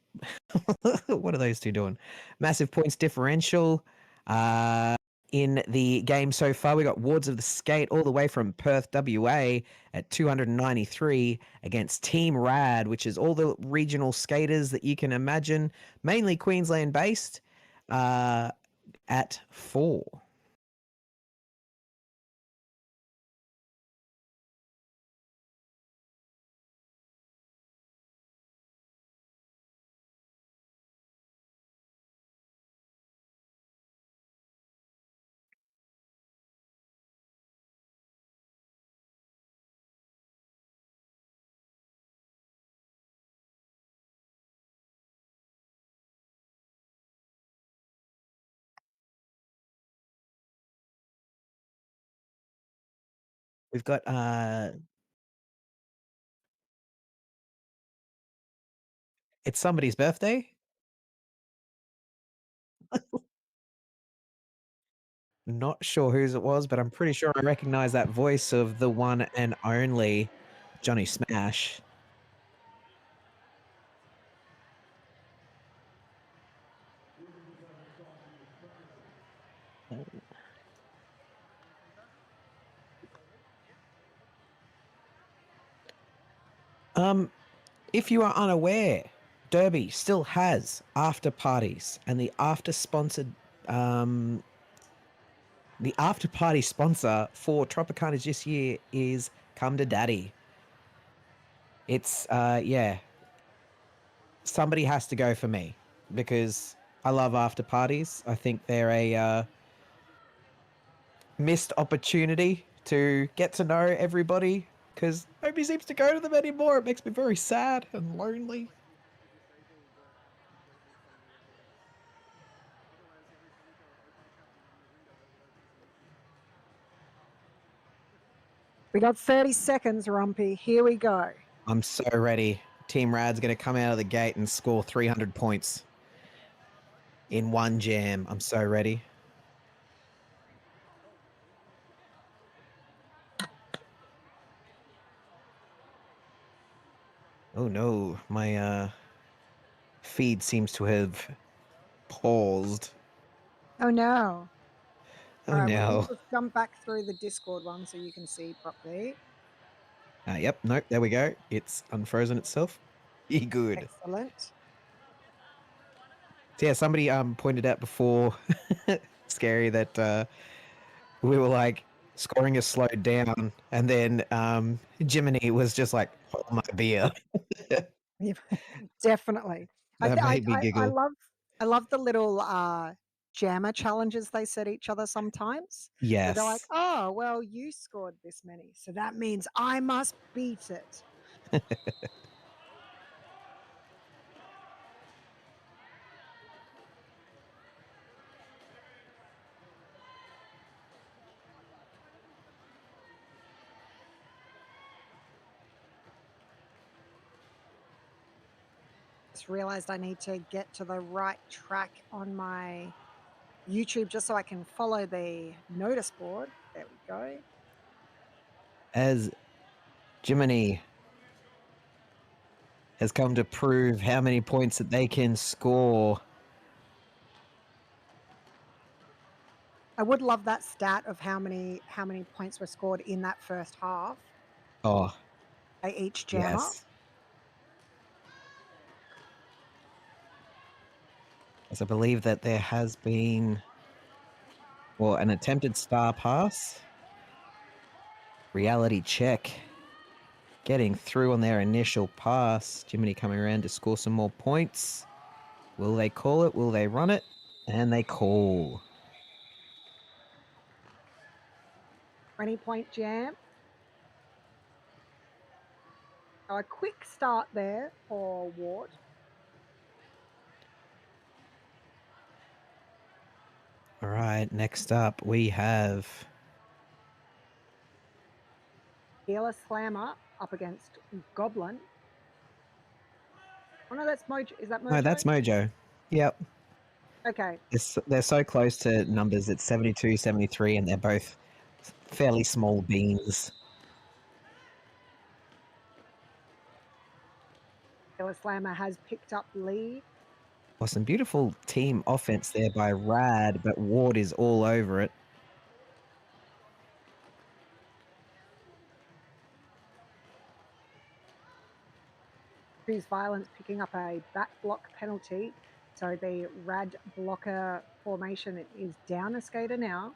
[SPEAKER 2] What are those two doing? Massive points differential. Uh, in the game so far, we got Wards of the Skate all the way from Perth, WA, at 293 against Team Rad, which is all the regional skaters that you can imagine, mainly Queensland based, at 4. We've got it's somebody's birthday. Not sure whose it was, but I'm pretty sure I recognize that voice of the one and only Johnny Smash. Um, if you are unaware, Derby still has after parties, and um, the after party sponsor for Tropicana this year is Come to Daddy. It's yeah, somebody has to go for me because I love after parties. I think they're a missed opportunity to get to know everybody because nobody seems to go to them anymore. It makes me very sad and lonely.
[SPEAKER 1] We got 30 seconds, Rumpy. Here we go.
[SPEAKER 2] I'm so ready. Team Rad's going to come out of the gate and score 300 points in one jam. I'm so ready. Oh no, my feed seems to have paused.
[SPEAKER 1] Oh no.
[SPEAKER 2] Oh
[SPEAKER 1] All right, well, we'll
[SPEAKER 2] no.
[SPEAKER 1] just jump back through the Discord one so you can see properly.
[SPEAKER 2] Yep, nope, there we go. It's unfrozen itself. Be good.
[SPEAKER 1] Excellent.
[SPEAKER 2] So yeah, somebody pointed out before, scary, that we were like scoring is slowed down, and then Jiminy was just like, "Hold my beer."
[SPEAKER 1] Yeah, definitely. I,
[SPEAKER 2] That
[SPEAKER 1] th-
[SPEAKER 2] made me
[SPEAKER 1] I
[SPEAKER 2] giggle.
[SPEAKER 1] love the little jammer challenges they set each other sometimes. Where they're like,
[SPEAKER 2] Yes.
[SPEAKER 1] oh, well, you scored this many, so that means I must beat it. Just realized I need to get to the right track on my YouTube just so I can follow the notice board. There we go.
[SPEAKER 2] As Jiminy has come to prove how many points that they can score.
[SPEAKER 1] I would love that stat of how many points were scored in that first half
[SPEAKER 2] Oh,
[SPEAKER 1] by each jammer.
[SPEAKER 2] yes. As I believe that there has been, well, an attempted star pass. Reality check. Getting through on their initial pass. Jiminy coming around to score some more points. Will they call it? Will they run it? And they call.
[SPEAKER 1] 20-point jam. So a quick start there for Ward.
[SPEAKER 2] All right, next up we have.
[SPEAKER 1] Healer Slammer up against Goblin. Oh no, that's Mojo. Is that
[SPEAKER 2] No,
[SPEAKER 1] Mojo?
[SPEAKER 2] that's Mojo. Yep.
[SPEAKER 1] Okay.
[SPEAKER 2] They're so close to numbers. It's 72, 73, and they're both fairly small beans.
[SPEAKER 1] Healer Slammer has picked up lead.
[SPEAKER 2] Well, some beautiful team offense there by Rad, but Ward is all over it.
[SPEAKER 1] Who's Violence picking up a back block penalty. So the Rad blocker formation is down a skater now.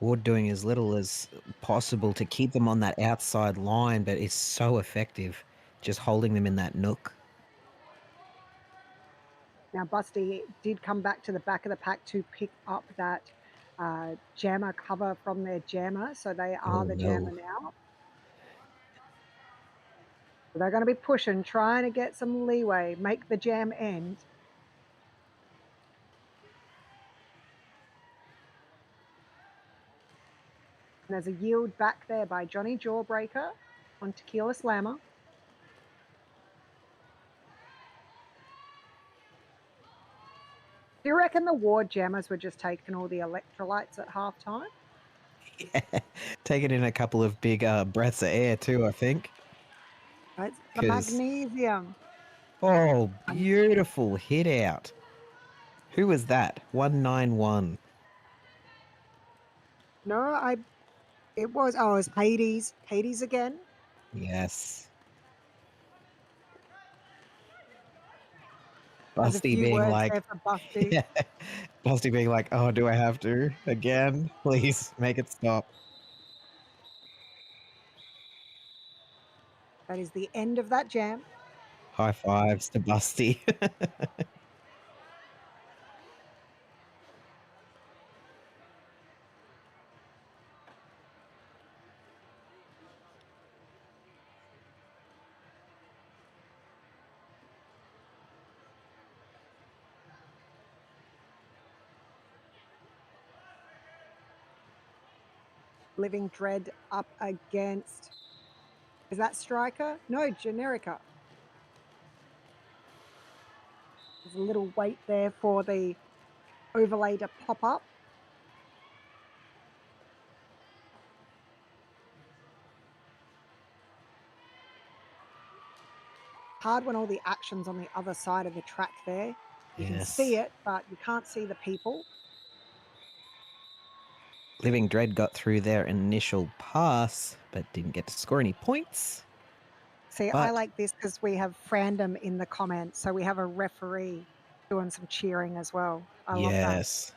[SPEAKER 2] Ward doing as little as possible to keep them on that outside line, but it's so effective just holding them in that nook.
[SPEAKER 1] Now, Busty did come back to the back of the pack to pick up that jammer cover from their jammer. So they are
[SPEAKER 2] Oh,
[SPEAKER 1] the
[SPEAKER 2] no.
[SPEAKER 1] jammer now. They're going to be pushing, trying to get some leeway, make the jam end. And there's a yield back there by Johnny Jawbreaker on Tequila Slammer. Do you reckon the Ward Jammers were just taking all the electrolytes at halftime?
[SPEAKER 2] Yeah. Taking in a couple of big breaths of air too, I think.
[SPEAKER 1] It's the
[SPEAKER 2] Because,
[SPEAKER 1] magnesium.
[SPEAKER 2] oh, beautiful hit out. Who was that? 191.
[SPEAKER 1] No, it was Hades. Hades again.
[SPEAKER 2] Yes.
[SPEAKER 1] There's a
[SPEAKER 2] Busty
[SPEAKER 1] few
[SPEAKER 2] being
[SPEAKER 1] words
[SPEAKER 2] like,
[SPEAKER 1] there for Busty.
[SPEAKER 2] yeah. Busty being like, oh, do I have to? Again? Please make it stop.
[SPEAKER 1] That is the end of that jam.
[SPEAKER 2] High fives to Busty.
[SPEAKER 1] Living Dread up against. Is that Striker? No, Generica. There's a little wait there for the overlay to pop up. Hard when all the action's on the other side of the track there. You can see
[SPEAKER 2] Yes.
[SPEAKER 1] it, but you can't see the people.
[SPEAKER 2] Living Dread got through their initial pass, but didn't get to score any points.
[SPEAKER 1] See, I
[SPEAKER 2] But
[SPEAKER 1] like this because we have Frandom in the comments. So we have a referee doing some cheering as well. I love that.
[SPEAKER 2] yes.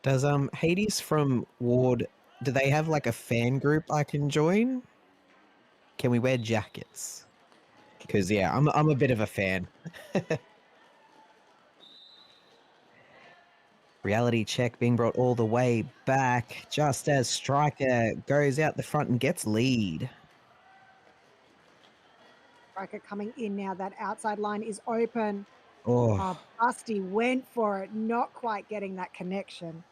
[SPEAKER 2] Does Hades from Ward, do they have like a fan group I can join? Can we wear jackets? Because yeah, I'm a bit of a fan. Reality check being brought all the way back just as Striker goes out the front and gets lead.
[SPEAKER 1] Striker coming in now. That outside line is open.
[SPEAKER 2] Oh,
[SPEAKER 1] Busty went for it, not quite getting that connection.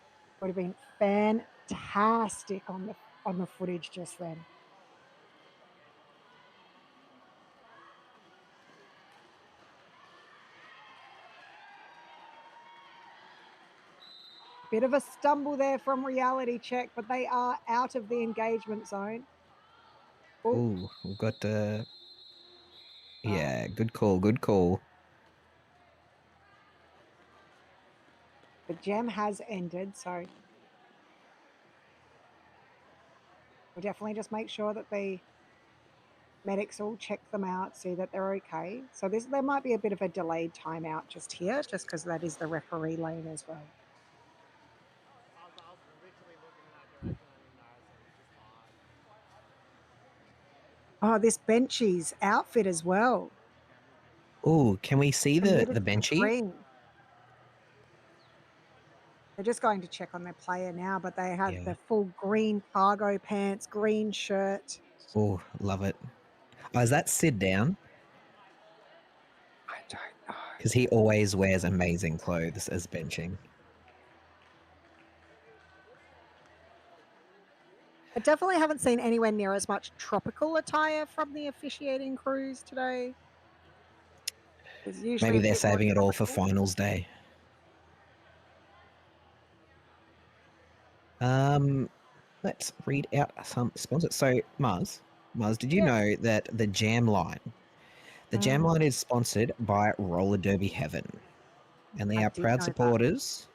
[SPEAKER 1] Would have been fantastic on the footage just then. Bit of a stumble there from reality check, but they are out of the engagement zone. Oh,
[SPEAKER 2] ooh, we've got Yeah, good call, good call.
[SPEAKER 1] The jam has ended, so we'll definitely just make sure that the medics all check them out, see that they're okay. So there might be a bit of a delayed timeout just here, just because that is the referee lane as well. Oh, this Benchy's outfit as well.
[SPEAKER 2] Oh, can we see the
[SPEAKER 1] Committed to
[SPEAKER 2] benchy?
[SPEAKER 1] green. They're just going to check on their player now, but they have
[SPEAKER 2] Yeah.
[SPEAKER 1] the full green cargo pants, green shirt.
[SPEAKER 2] Oh, love it. Oh, is that Sid down?
[SPEAKER 1] I don't know.
[SPEAKER 2] Because he always wears amazing clothes as benching.
[SPEAKER 1] I definitely haven't seen anywhere near as much tropical attire from the officiating crews today. There's usually
[SPEAKER 2] Maybe
[SPEAKER 1] a
[SPEAKER 2] they're
[SPEAKER 1] bit more
[SPEAKER 2] saving it all for
[SPEAKER 1] tropical.
[SPEAKER 2] finals day. Um, let's read out some sponsors. So, Mars, did you
[SPEAKER 1] Yeah.
[SPEAKER 2] know that the Jam
[SPEAKER 1] Mm,
[SPEAKER 2] Line is sponsored by Roller Derby Heaven, and they
[SPEAKER 1] I
[SPEAKER 2] are
[SPEAKER 1] did
[SPEAKER 2] proud
[SPEAKER 1] know that.
[SPEAKER 2] supporters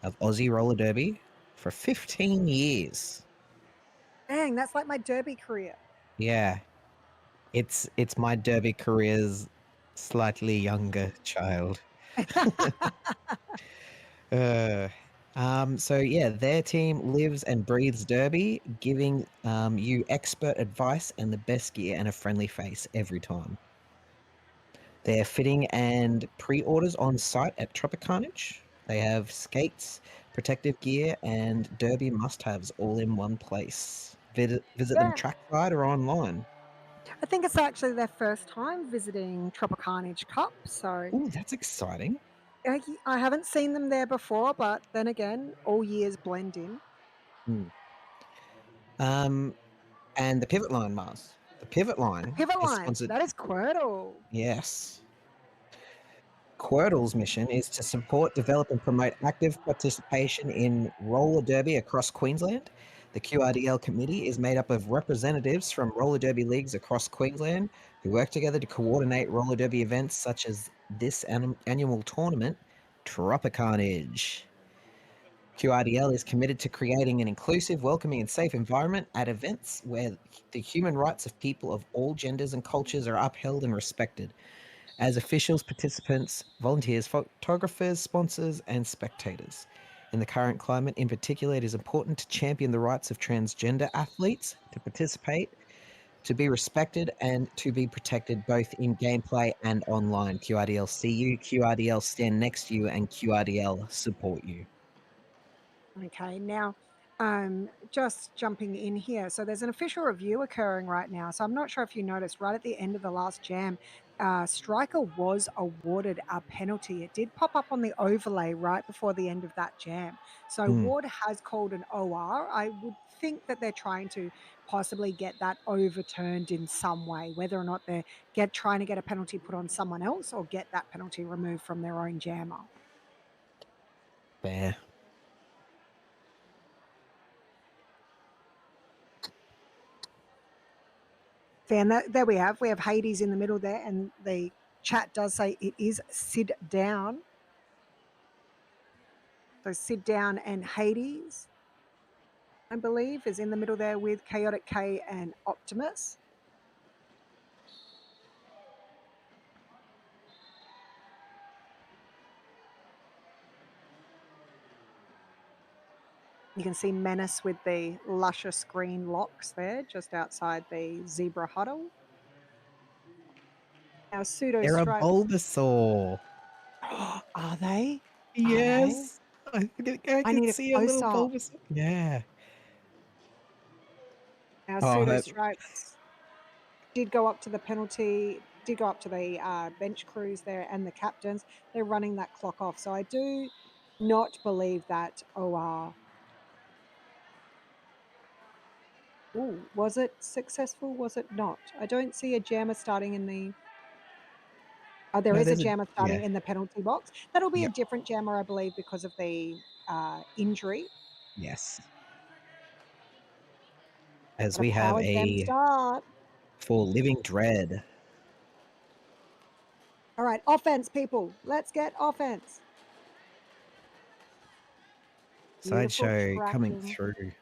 [SPEAKER 2] of Aussie Roller Derby for 15 years.
[SPEAKER 1] Dang, that's like my derby career.
[SPEAKER 2] Yeah, it's my Derby career's slightly younger child. Uh, so yeah, their team lives and breathes Derby, giving you expert advice and the best gear and a friendly face every time. They're fitting and pre-orders on site at Tropicarnage. They have skates, protective gear, and Derby must-haves all in one place. Visit them
[SPEAKER 1] Yeah.
[SPEAKER 2] trackside or online.
[SPEAKER 1] I think it's actually their first time visiting Tropicarnage Cup. So
[SPEAKER 2] Oh, that's exciting.
[SPEAKER 1] I haven't seen them there before, but then again, all years blend in.
[SPEAKER 2] Hmm. Um, and the pivot line, Mars. The pivot
[SPEAKER 1] The
[SPEAKER 2] line
[SPEAKER 1] pivot
[SPEAKER 2] is
[SPEAKER 1] line,
[SPEAKER 2] sponsored.
[SPEAKER 1] that is Quirtle.
[SPEAKER 2] Yes. Quirtle's mission is to support, develop, and promote active participation in roller derby across Queensland. The QRDL committee is made up of representatives from roller derby leagues across Queensland who work together to coordinate roller derby events such as this annual tournament, Tropicarnage. QRDL is committed to creating an inclusive, welcoming, and safe environment at events where the human rights of people of all genders and cultures are upheld and respected as officials, participants, volunteers, photographers, sponsors, and spectators. In the current climate, in particular, it is important to champion the rights of transgender athletes to participate, to be respected, and to be protected both in gameplay and online. QRDL see you, QRDL stand next to you, and QRDL support you.
[SPEAKER 1] Okay, now just jumping in here. So there's an official review occurring right now. So I'm not sure if you noticed right at the end of the last jam, Striker was awarded a penalty. It did pop up on the overlay right before the end of that jam. So
[SPEAKER 2] Mm,
[SPEAKER 1] Ward has called an OR. I would think that they're trying to possibly get that overturned in some way, whether or not they're trying to get a penalty put on someone else or get that penalty removed from their own jammer.
[SPEAKER 2] fair.
[SPEAKER 1] And there we have. We have Hades in the middle there, and the chat does say it is Sid Down. So Sid Down and Hades, I believe, is in the middle there with Chaotic K and Optimus. You can see Menace with the luscious green locks there, just outside the zebra huddle. Now Pseudo
[SPEAKER 2] They're a
[SPEAKER 1] Stripes.
[SPEAKER 2] Bulbasaur.
[SPEAKER 1] Are they? Are they?
[SPEAKER 2] Yes. I
[SPEAKER 1] I
[SPEAKER 2] could
[SPEAKER 1] need a
[SPEAKER 2] see a
[SPEAKER 1] close
[SPEAKER 2] little
[SPEAKER 1] up.
[SPEAKER 2] Bulbasaur. Yeah.
[SPEAKER 1] Now
[SPEAKER 2] Oh,
[SPEAKER 1] Pseudo
[SPEAKER 2] that,
[SPEAKER 1] Stripes did go up to the penalty, did go up to the bench crews there and the captains. They're running that clock off. So I do not believe that OR. Ooh, was it successful? Was it not? I don't see a jammer starting in the. Oh, there
[SPEAKER 2] no,
[SPEAKER 1] is a
[SPEAKER 2] there's a,
[SPEAKER 1] jammer
[SPEAKER 2] yeah.
[SPEAKER 1] starting in the penalty box. That'll be a
[SPEAKER 2] Yep.
[SPEAKER 1] different jammer, I believe, because of the injury.
[SPEAKER 2] Yes. As
[SPEAKER 1] But a
[SPEAKER 2] we have
[SPEAKER 1] power jam
[SPEAKER 2] a
[SPEAKER 1] start.
[SPEAKER 2] for Living Dread.
[SPEAKER 1] All right, offense, people. Let's get offense. Beautiful
[SPEAKER 2] Sideshow coming
[SPEAKER 1] tracking.
[SPEAKER 2] through.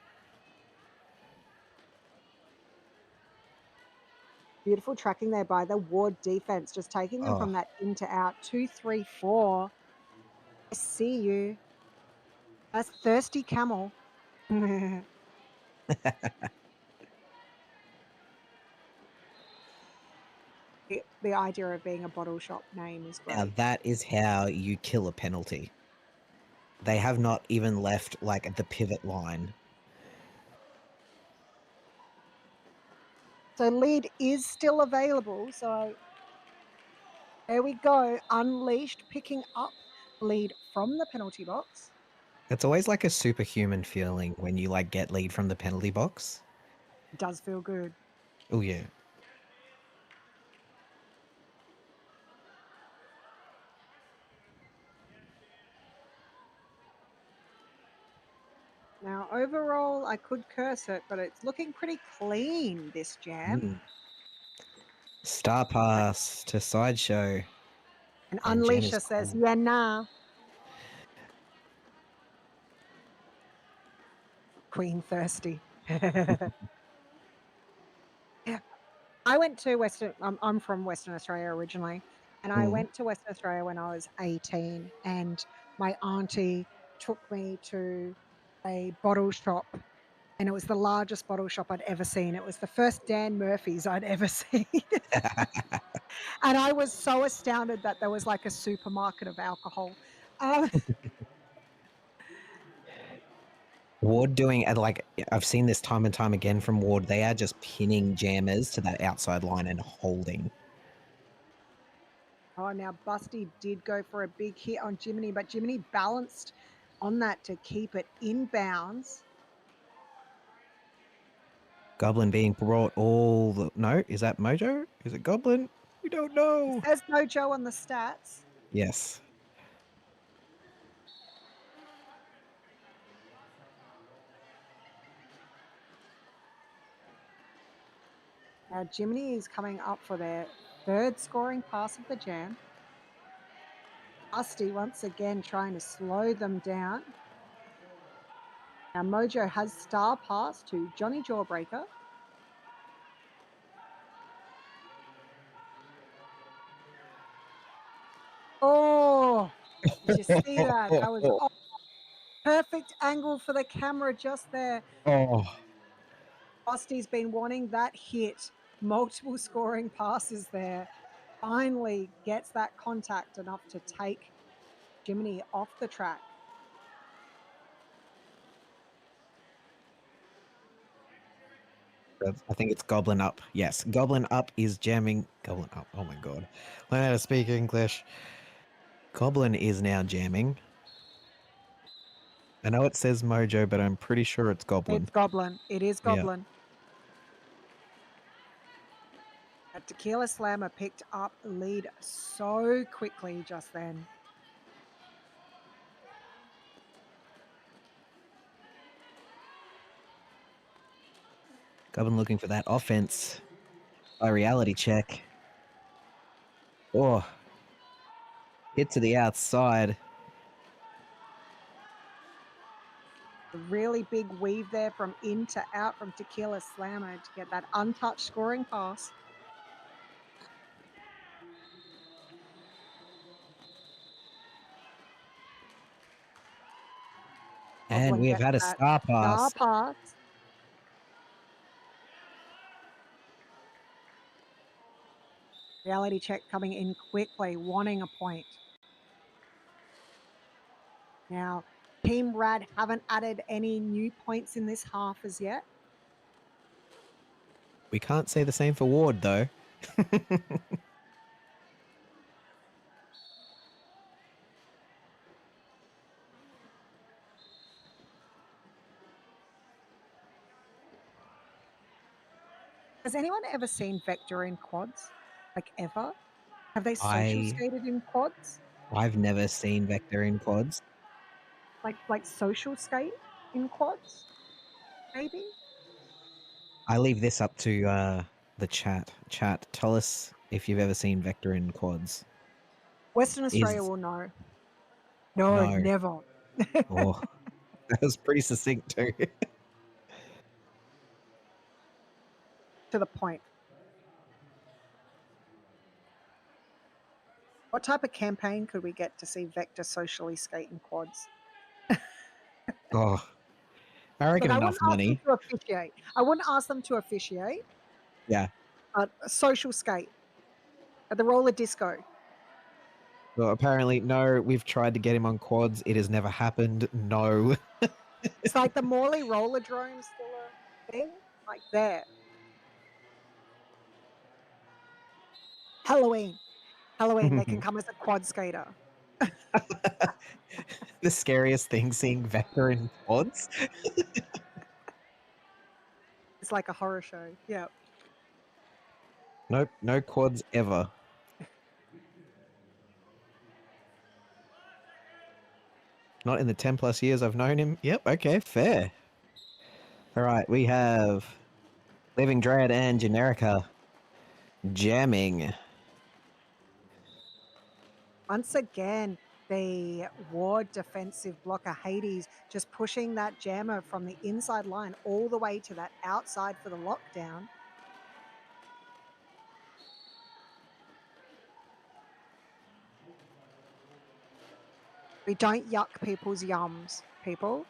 [SPEAKER 1] Beautiful tracking there by the Ward defense, just taking them
[SPEAKER 2] Oh,
[SPEAKER 1] from that in to out. 2, 3, 4. I see you. That's thirsty camel. the, the idea of being a bottle shop name is
[SPEAKER 2] now
[SPEAKER 1] great.
[SPEAKER 2] that is how you kill a penalty. They have not even left like the pivot line.
[SPEAKER 1] So lead is still available. So there we go. Unleashed, picking up lead from the penalty box.
[SPEAKER 2] It's always like a superhuman feeling when you like get lead from the penalty box.
[SPEAKER 1] It does feel good.
[SPEAKER 2] Oh yeah.
[SPEAKER 1] Now, overall, I could curse it, but it's looking pretty clean, this jam.
[SPEAKER 2] Mm. Star pass to Sideshow
[SPEAKER 1] And
[SPEAKER 2] and Jam is
[SPEAKER 1] Unleasher says,
[SPEAKER 2] called.
[SPEAKER 1] yeah, nah. Queen thirsty. I went to Western, I'm from Western Australia originally, and I
[SPEAKER 2] Mm.
[SPEAKER 1] went to Western Australia when I was 18, and my auntie took me to a bottle shop, and it was the largest bottle shop I'd ever seen. It was the first Dan Murphy's I'd ever seen. And I was so astounded that there was like a supermarket of alcohol. Um,
[SPEAKER 2] Ward doing and like I've seen this time and time again from Ward. They are just pinning jammers to that outside line and holding.
[SPEAKER 1] oh, now Busty did go for a big hit on Jiminy, but Jiminy balanced on that to keep it in bounds.
[SPEAKER 2] Goblin being brought all the no, is that Mojo? Is it Goblin? We don't
[SPEAKER 1] It
[SPEAKER 2] know.
[SPEAKER 1] says Mojo on the stats.
[SPEAKER 2] Yes.
[SPEAKER 1] Now Jiminy is coming up for their third scoring pass of the jam. Busty once again trying to slow them down. Now Mojo has star pass to Johnny Jawbreaker. Oh, did you see that? That was perfect angle for the camera just there.
[SPEAKER 2] Oh,
[SPEAKER 1] Busty's been wanting that hit, multiple scoring passes there. Finally gets that contact enough to take Jiminy off the track.
[SPEAKER 2] I think it's Goblin up. Yes, Goblin up is jamming. Goblin up. Oh my god. Learn how to speak English. Goblin is now jamming. I know it says Mojo, but I'm pretty sure it's Goblin.
[SPEAKER 1] It's Goblin. It is
[SPEAKER 2] Yeah.
[SPEAKER 1] Goblin. A Tequila Slammer picked up lead so quickly just then.
[SPEAKER 2] Goblin looking for that offense by reality check. Oh, hit to the outside.
[SPEAKER 1] A really big weave there from in to out from Tequila Slammer to get that untouched scoring pass.
[SPEAKER 2] And
[SPEAKER 1] Goblin
[SPEAKER 2] we've
[SPEAKER 1] gets
[SPEAKER 2] had a
[SPEAKER 1] that
[SPEAKER 2] star
[SPEAKER 1] star
[SPEAKER 2] pass.
[SPEAKER 1] pass. Reality check coming in quickly, wanting a point. Now, Team Rad haven't added any new points in this half as yet.
[SPEAKER 2] We can't say the same for Ward, though.
[SPEAKER 1] Has anyone ever seen Vector in quads? Like ever? Have they social
[SPEAKER 2] I
[SPEAKER 1] skated in quads?
[SPEAKER 2] I've never seen Vector in quads.
[SPEAKER 1] Like social skate in quads? Maybe?
[SPEAKER 2] I leave this up to the chat. Chat, tell us if you've ever seen Vector in quads.
[SPEAKER 1] Western Australia
[SPEAKER 2] is
[SPEAKER 1] will know. No,
[SPEAKER 2] no.
[SPEAKER 1] never.
[SPEAKER 2] Oh, that was pretty succinct too.
[SPEAKER 1] To the point. What type of campaign could we get to see Vector socially skate in quads?
[SPEAKER 2] Oh, I
[SPEAKER 1] Look,
[SPEAKER 2] reckon
[SPEAKER 1] I
[SPEAKER 2] enough
[SPEAKER 1] wouldn't ask them
[SPEAKER 2] money.
[SPEAKER 1] to officiate. I wouldn't ask them to officiate,
[SPEAKER 2] Yeah.
[SPEAKER 1] but a social skate at the roller disco.
[SPEAKER 2] Well, apparently, no, we've tried to get him on quads. It has never happened. No.
[SPEAKER 1] It's like the Morley roller drone still a thing. Like there. Halloween. Halloween, they can come as a quad skater.
[SPEAKER 2] The scariest thing, seeing Vector in quads.
[SPEAKER 1] It's like a horror show. Yeah.
[SPEAKER 2] Nope, no quads ever. Not in the 10 plus years I've known him. Yep, okay, fair. All right, we have Living Dread and Generica jamming.
[SPEAKER 1] Once again, the Ward defensive blocker Hades just pushing that jammer from the inside line all the way to that outside for the lockdown. We don't yuck people's yums, people.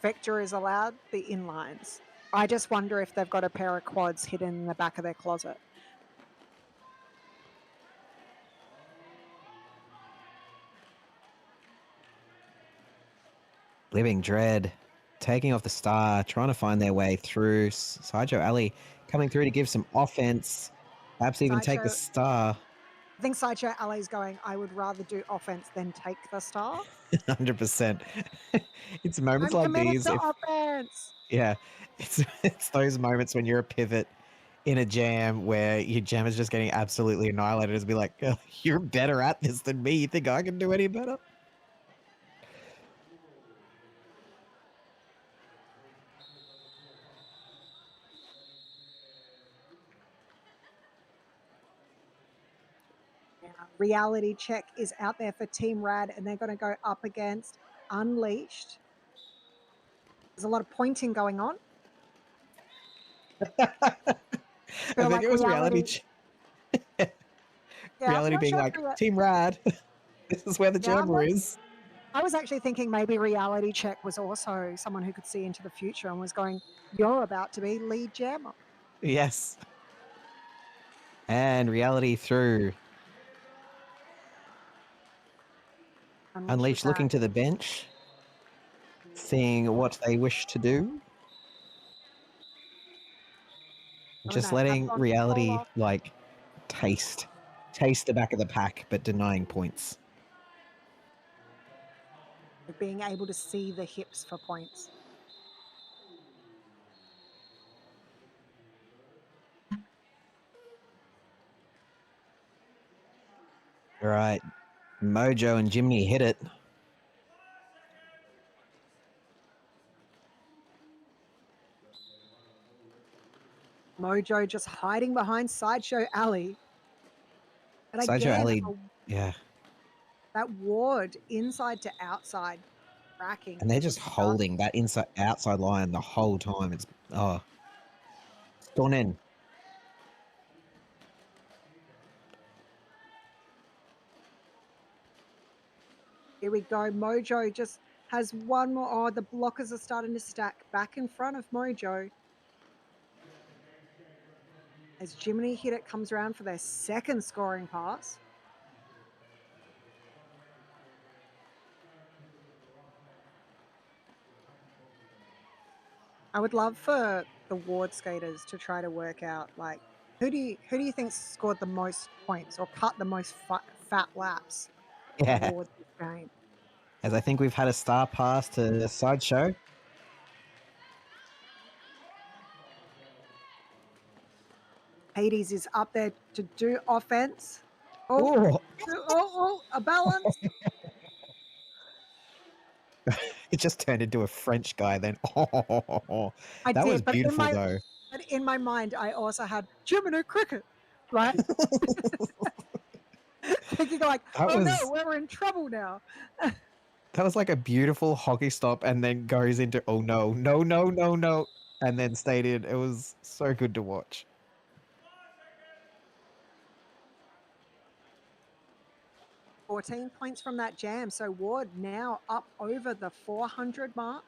[SPEAKER 1] Vector is allowed the inlines. I just wonder if they've got a pair of quads hidden in the back of their closet.
[SPEAKER 2] Living Dread taking off the star, trying to find their way through. Sideshow Alley coming through to give some offense, perhaps even take the
[SPEAKER 1] Sideshow,
[SPEAKER 2] star.
[SPEAKER 1] I think Sideshow Alley's going, I would rather do offense than take the star.
[SPEAKER 2] 100%. It's moments
[SPEAKER 1] I'm
[SPEAKER 2] like
[SPEAKER 1] committed
[SPEAKER 2] these.
[SPEAKER 1] to
[SPEAKER 2] If
[SPEAKER 1] offense.
[SPEAKER 2] yeah, it's those moments when you're a pivot in a jam where your jam is just getting absolutely annihilated. It's be like, "Oh, you're better at this than me. You think I can do any better?"
[SPEAKER 1] Reality check is out there for Team Rad, and they're going to go up against Unleashed. There's a lot of pointing going on.
[SPEAKER 2] I
[SPEAKER 1] Feel
[SPEAKER 2] think
[SPEAKER 1] like
[SPEAKER 2] it was reality.
[SPEAKER 1] reality. Yeah, I'm
[SPEAKER 2] Reality
[SPEAKER 1] not
[SPEAKER 2] being
[SPEAKER 1] sure.
[SPEAKER 2] like, Team Rad, this is where the
[SPEAKER 1] Yeah,
[SPEAKER 2] jammer is.
[SPEAKER 1] I was actually thinking maybe reality check was also someone who could see into the future and was going, "You're about to be lead jammer."
[SPEAKER 2] Yes. And reality through.
[SPEAKER 1] Unleashed with
[SPEAKER 2] Unleashed
[SPEAKER 1] that.
[SPEAKER 2] looking to the bench, seeing what they wish to do.
[SPEAKER 1] Oh
[SPEAKER 2] Just
[SPEAKER 1] no, that's
[SPEAKER 2] letting
[SPEAKER 1] on call
[SPEAKER 2] reality
[SPEAKER 1] off.
[SPEAKER 2] like taste the back of the pack, but denying points.
[SPEAKER 1] Being able to see the hips for points.
[SPEAKER 2] All right. Mojo and Jimmy hit it.
[SPEAKER 1] Mojo just hiding behind Sideshow Alley. And
[SPEAKER 2] Sideshow
[SPEAKER 1] again,
[SPEAKER 2] Alley, yeah.
[SPEAKER 1] that ward inside to outside tracking
[SPEAKER 2] And they're
[SPEAKER 1] is
[SPEAKER 2] just holding
[SPEAKER 1] disgusting.
[SPEAKER 2] that inside outside line the whole time. It's stunning.
[SPEAKER 1] Here we go. Mojo just has one more. Oh, the blockers are starting to stack back in front of Mojo. As Jiminy Hit It comes around for their second scoring pass. I would love for the ward skaters to try to work out like who do you think scored the most points or cut the most fat laps
[SPEAKER 2] Yeah.
[SPEAKER 1] towards this game?
[SPEAKER 2] As I think we've had a star pass to the Sideshow.
[SPEAKER 1] Hades is up there to do offense. Oh,
[SPEAKER 2] Oh,
[SPEAKER 1] a balance.
[SPEAKER 2] it just turned into a French guy then. Oh,
[SPEAKER 1] I
[SPEAKER 2] that was
[SPEAKER 1] did,
[SPEAKER 2] beautiful though.
[SPEAKER 1] but in my mind, I also had Jiminy Cricket. right? Thinking like,
[SPEAKER 3] That
[SPEAKER 1] "Oh, no,
[SPEAKER 3] was
[SPEAKER 1] we're in trouble now."
[SPEAKER 3] that was like a beautiful hockey stop and then goes into, "Oh, no. No, no, no, no," and then stayed in. It was so good to watch.
[SPEAKER 1] 14 points from that jam, so Ward now up over the 400 mark.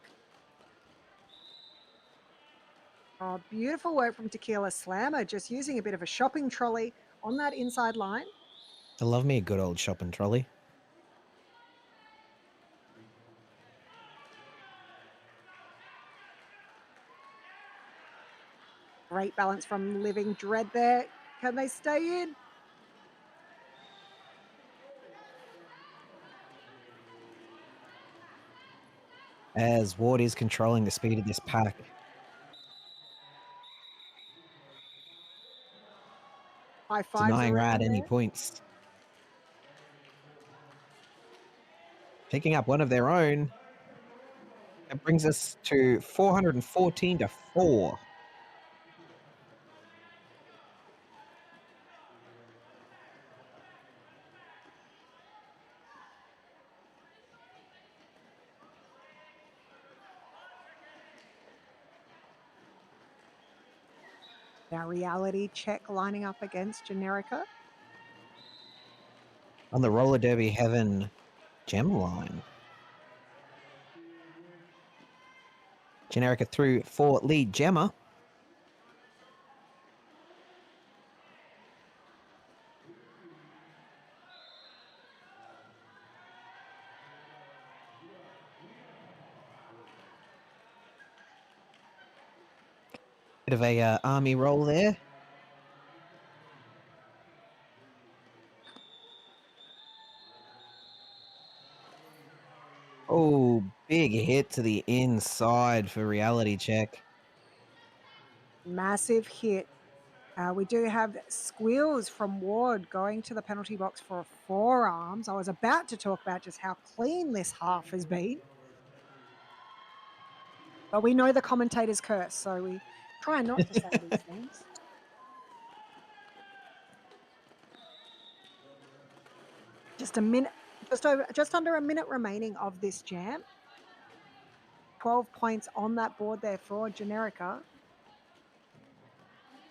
[SPEAKER 1] Oh, beautiful work from Tequila Slammer, just using a bit of a shopping trolley on that inside line.
[SPEAKER 3] I love me a good old shopping trolley.
[SPEAKER 1] Great balance from Living Dread there. Can they stay in?
[SPEAKER 3] As Ward is controlling the speed of this pack.
[SPEAKER 1] High fives
[SPEAKER 3] Denying Rad
[SPEAKER 1] around
[SPEAKER 3] any
[SPEAKER 1] there.
[SPEAKER 3] points. Picking up one of their own. That brings us to 414 to 4.
[SPEAKER 1] Now Reality Check lining up against Generica.
[SPEAKER 3] On the Roller Derby Heaven gem line. Generica through for lead Gemma. Bit of a army roll there. Oh, big hit to the inside for Reality Check.
[SPEAKER 1] Massive hit. We do have squeals from Ward going to the penalty box for forearms. I was about to talk about just how clean this half has been. But we know the commentator's curse, so we try not to say these things. Just a minute, just under a minute remaining of this jam. 12 points on that board there for Generica.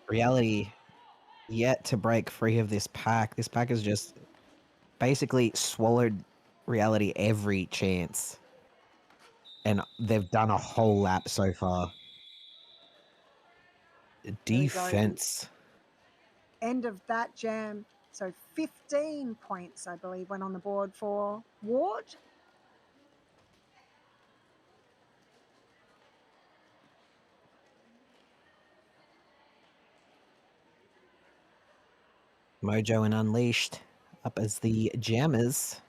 [SPEAKER 3] Reality yet to break free of this pack. This pack has just basically swallowed Reality every chance. And they've done a whole lap so far.
[SPEAKER 1] There we go. The
[SPEAKER 3] Defense.
[SPEAKER 1] end of that jam. So 15 points, I believe, went on the board for Ward.
[SPEAKER 3] Mojo and Unleashed up as the jammers.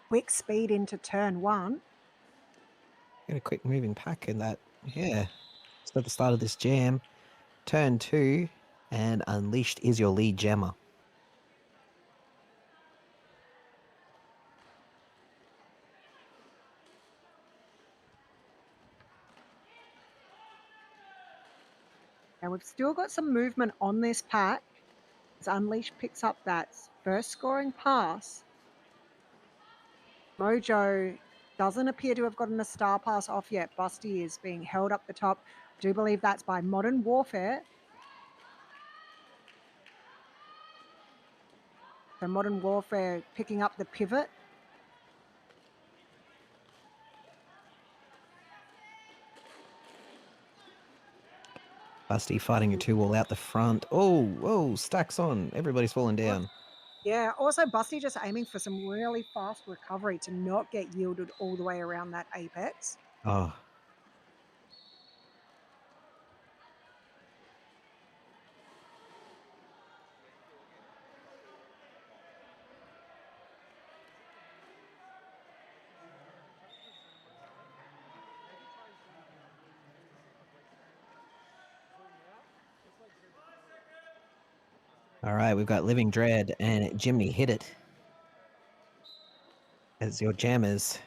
[SPEAKER 1] Quick speed into turn one.
[SPEAKER 3] Get a quick moving pack in that. Yeah. It's at the start of this jam. Turn 2, and Unleashed is your lead jammer.
[SPEAKER 1] And we've still got some movement on this pack as Unleash picks up that first scoring pass. Mojo doesn't appear to have gotten a star pass off yet. Busty is being held up the top. I do believe that's by Modern Warfare. So Modern Warfare picking up the pivot.
[SPEAKER 3] Busty fighting a 2-wall out the front. Oh, whoa, stacks on. Everybody's falling down.
[SPEAKER 1] Yeah, also Busty just aiming for some really fast recovery to not get yielded all the way around that apex.
[SPEAKER 3] Oh. All right, we've got Living Dread and Jimmy Hit It. as your jammers.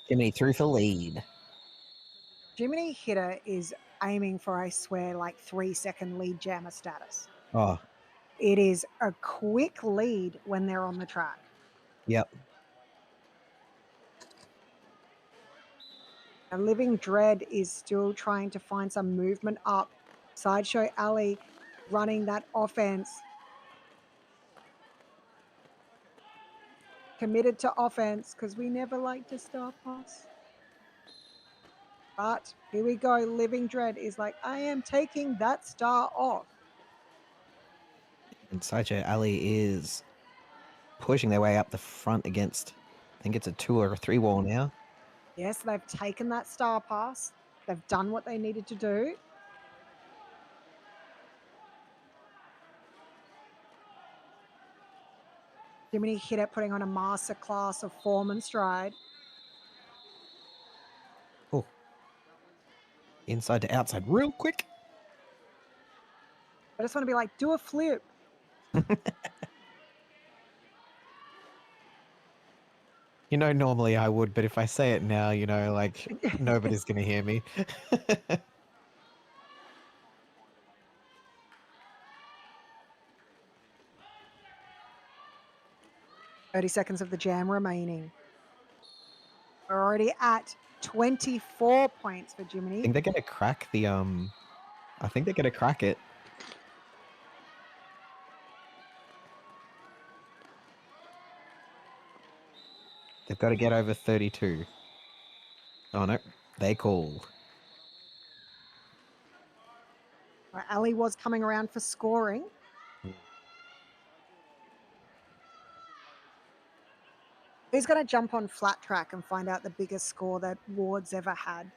[SPEAKER 3] Jimmy through for lead.
[SPEAKER 1] Jiminy Hitter is aiming for, I swear, like 3-second lead jammer status.
[SPEAKER 3] Oh,
[SPEAKER 1] It is a quick lead when they're on the track.
[SPEAKER 3] yep.
[SPEAKER 1] Now, Living Dread is still trying to find some movement up. Sideshow Alley running that offense. Committed to offense because we never like to stop us. But here we go. Living Dread is like, I am taking that star off.
[SPEAKER 3] And Sideshow Ali is pushing their way up the front against, I think it's a 2 or a 3 wall now.
[SPEAKER 1] Yes, they've taken that star pass. They've done what they needed to do. Jiminy Hitter putting on a masterclass of form and stride.
[SPEAKER 3] Oh, inside to outside real quick.
[SPEAKER 1] I just want to be like, do a flip.
[SPEAKER 3] You know, normally I would, but if I say it now, you know, like nobody's going to hear me.
[SPEAKER 1] 30 seconds of the jam remaining. We're already at 24 points for
[SPEAKER 3] I
[SPEAKER 1] Jiminy.
[SPEAKER 3] think they're going to crack the, I think they're going to crack it. They've got to get over 32. Oh, no. They call.
[SPEAKER 1] Ali was coming around for scoring. Who's going to jump on flat track and find out the biggest score that Ward's ever had?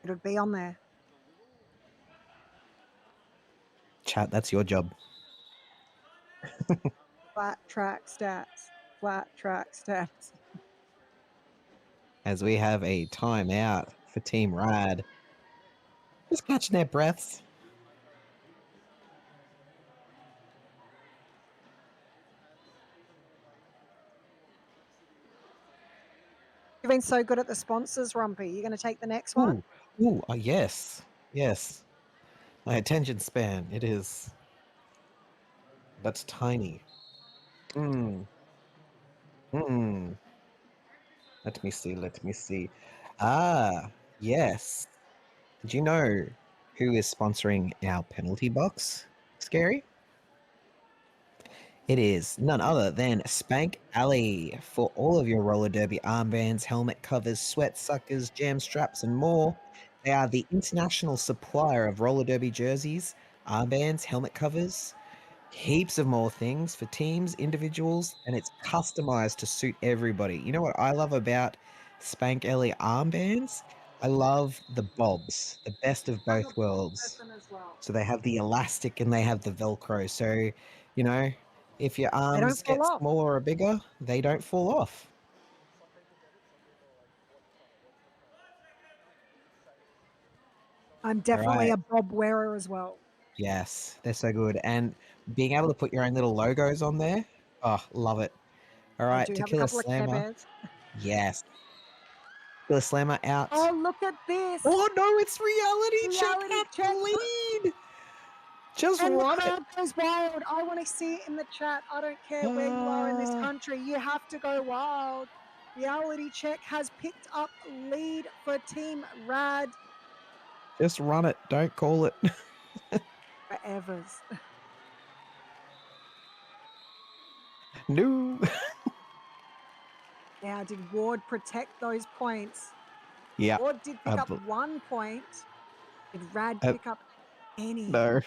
[SPEAKER 1] It would be on there.
[SPEAKER 3] Chat, that's your job.
[SPEAKER 1] Flat track stats. Flat track stats.
[SPEAKER 3] As we have a timeout for Team Rad. Just catching their breaths.
[SPEAKER 1] You've been so good at the sponsors, Rumpy. You're going to take the next one?
[SPEAKER 3] Ooh, oh, yes. Yes. My attention span, it is. That's tiny. Hmm. Hmm. Let me see. Let me see. Ah, yes. Did you know who is sponsoring our penalty box? Scary? It is none other than Spank Alley for all of your roller derby armbands, helmet covers, sweat suckers, jam straps, and more. They are the international supplier of roller derby jerseys, armbands, helmet covers, heaps of more things for teams, individuals, and it's customized to suit everybody. You know what I love about Spank Alley armbands? I love the bobs, the best of
[SPEAKER 1] I'm a
[SPEAKER 3] both
[SPEAKER 1] Bob
[SPEAKER 3] worlds.
[SPEAKER 1] person as well.
[SPEAKER 3] So they have the elastic and they have the Velcro. So, you know, if your
[SPEAKER 1] They don't
[SPEAKER 3] arms
[SPEAKER 1] fall
[SPEAKER 3] get
[SPEAKER 1] off.
[SPEAKER 3] smaller or bigger, they don't fall off.
[SPEAKER 1] I'm definitely
[SPEAKER 3] Right.
[SPEAKER 1] a Bob wearer as well.
[SPEAKER 3] Yes, they're so good. And being able to put your own little logos on there, oh, love it. All
[SPEAKER 1] I
[SPEAKER 3] right,
[SPEAKER 1] do have a
[SPEAKER 3] Tequila
[SPEAKER 1] couple of Care
[SPEAKER 3] Slammer.
[SPEAKER 1] Bears.
[SPEAKER 3] Yes. Tequila Slammer out.
[SPEAKER 1] Oh, look at this.
[SPEAKER 3] Oh no, it's reality,
[SPEAKER 1] Reality
[SPEAKER 3] check
[SPEAKER 1] check.
[SPEAKER 3] out the lead. Just
[SPEAKER 1] And the
[SPEAKER 3] run it.
[SPEAKER 1] crowd goes wild. I want to see it in the chat. I don't care where you are in this country. You have to go wild. Reality check has picked up lead for Team Rad.
[SPEAKER 3] Just run it. Don't call it.
[SPEAKER 1] Forevers.
[SPEAKER 3] No.
[SPEAKER 1] Now, did Ward protect those points?
[SPEAKER 3] Yeah.
[SPEAKER 1] Ward did pick up 1 point. Did Rad pick up any?
[SPEAKER 3] No.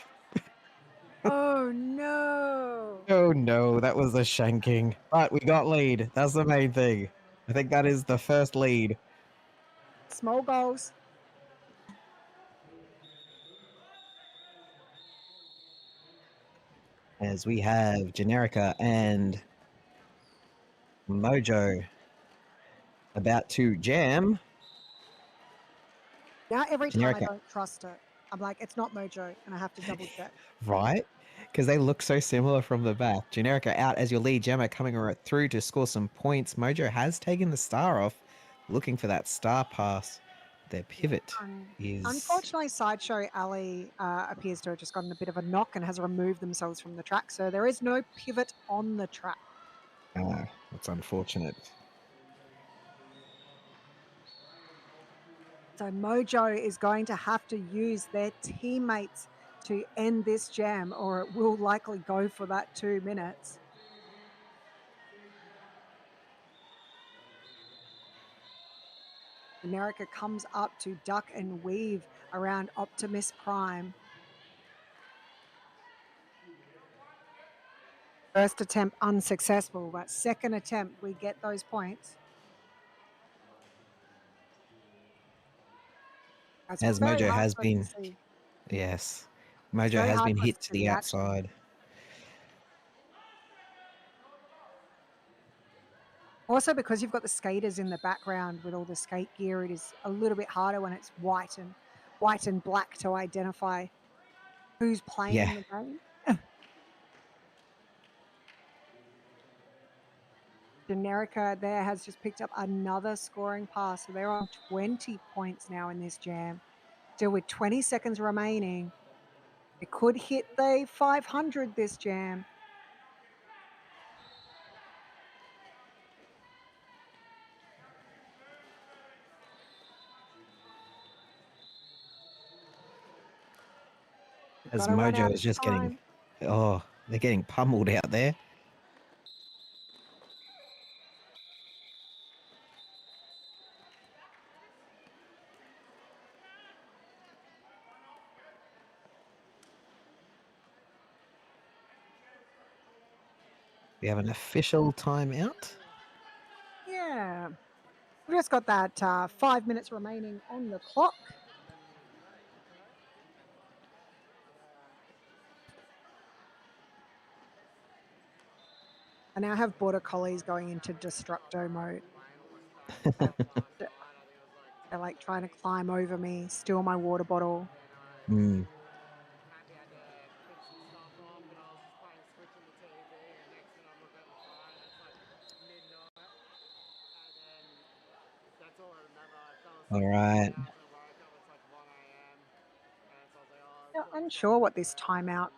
[SPEAKER 1] Oh, no.
[SPEAKER 3] Oh no, that was a shanking. But we got lead. That's the main thing. I think that is the first lead.
[SPEAKER 1] Small goals.
[SPEAKER 3] As we have Generica and Mojo about to jam.
[SPEAKER 1] Now, every time I
[SPEAKER 3] Generica,
[SPEAKER 1] don't trust it. I'm like, it's not Mojo, and I have to double check.
[SPEAKER 3] right? because they look so similar from the back. Generica out as your lead. Gemma coming through to score some points. Mojo has taken the star off, looking for that star pass. Their pivot is
[SPEAKER 1] Unfortunately, Sideshow Alley appears to have just gotten a bit of a knock and has removed themselves from the track. So there is no pivot on the track.
[SPEAKER 3] that's unfortunate.
[SPEAKER 1] So Mojo is going to have to use their teammates to end this jam, or it will likely go for that 2 minutes. America comes up to duck and weave around Optimus Prime. First attempt unsuccessful, but second attempt we get those points. That's
[SPEAKER 3] As
[SPEAKER 1] very
[SPEAKER 3] Mojo has
[SPEAKER 1] heartbreaking
[SPEAKER 3] been,
[SPEAKER 1] to see.
[SPEAKER 3] yes,
[SPEAKER 1] It's
[SPEAKER 3] Mojo
[SPEAKER 1] very
[SPEAKER 3] has
[SPEAKER 1] hard
[SPEAKER 3] been
[SPEAKER 1] for us
[SPEAKER 3] hit
[SPEAKER 1] to
[SPEAKER 3] to
[SPEAKER 1] see
[SPEAKER 3] the
[SPEAKER 1] the action.
[SPEAKER 3] outside.
[SPEAKER 1] Also, because you've got the skaters in the background with all the skate gear, it is a little bit harder when it's white and black to identify who's playing
[SPEAKER 3] Yeah,
[SPEAKER 1] the game. Generica there has just picked up another scoring pass. So they're on 20 points now in this jam. Still with 20 seconds remaining. It could hit the 500 this jam.
[SPEAKER 3] as
[SPEAKER 1] Got to run
[SPEAKER 3] Mojo
[SPEAKER 1] out
[SPEAKER 3] is
[SPEAKER 1] of
[SPEAKER 3] just getting,
[SPEAKER 1] time.
[SPEAKER 3] they're getting pummeled out there. We have an official timeout.
[SPEAKER 1] Yeah. We've just got that 5 minutes remaining on the clock. I now have border collies going into destructo mode. They're like trying to climb over me, steal my water bottle.
[SPEAKER 3] Mm. All right.
[SPEAKER 1] Now, unsure what this timeout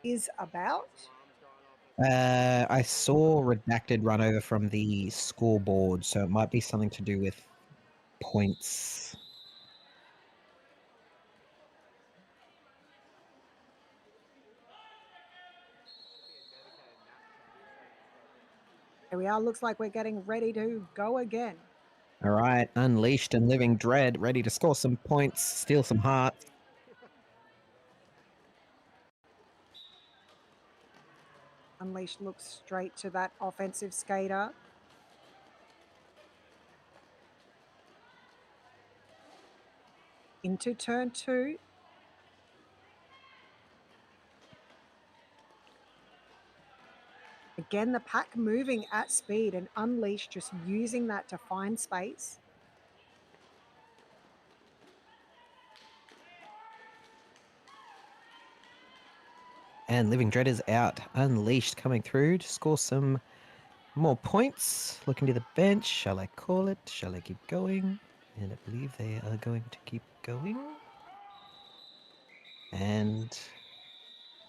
[SPEAKER 1] is about.
[SPEAKER 3] I saw redacted run over from the scoreboard, so it might be something to do with points.
[SPEAKER 1] Here we are. Looks like we're getting ready to go again.
[SPEAKER 3] All right, Unleashed and Living Dread ready to score some points, steal some hearts.
[SPEAKER 1] Unleashed looks straight to that offensive skater. Into turn 2. Again, the pack moving at speed and Unleashed just using that to find space.
[SPEAKER 3] And Living Dread is out. Unleashed coming through to score some more points. Looking to the bench. Shall I call it? Shall I keep going? And I believe they are going to keep going. And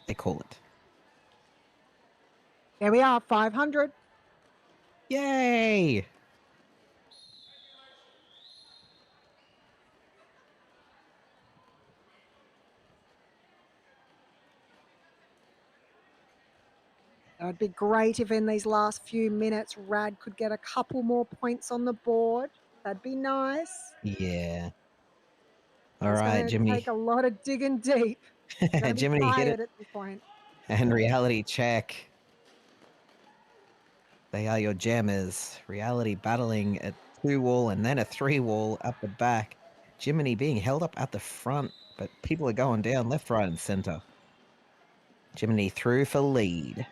[SPEAKER 3] they call it.
[SPEAKER 1] There we are, 500.
[SPEAKER 3] Yay!
[SPEAKER 1] It would be great if in these last few minutes, Rad could get a couple more points on the board. That'd be nice.
[SPEAKER 3] Yeah. All
[SPEAKER 1] It's
[SPEAKER 3] right,
[SPEAKER 1] going to
[SPEAKER 3] Jiminy.
[SPEAKER 1] take a lot of digging deep. I'm going to be
[SPEAKER 3] Jiminy hit
[SPEAKER 1] tired
[SPEAKER 3] it.
[SPEAKER 1] at this point.
[SPEAKER 3] And reality check. They are your jammers. Reality battling a 2-wall and then a 3-wall up the back. Jiminy being held up at the front, but people are going down left, right, and center. Jiminy through for lead.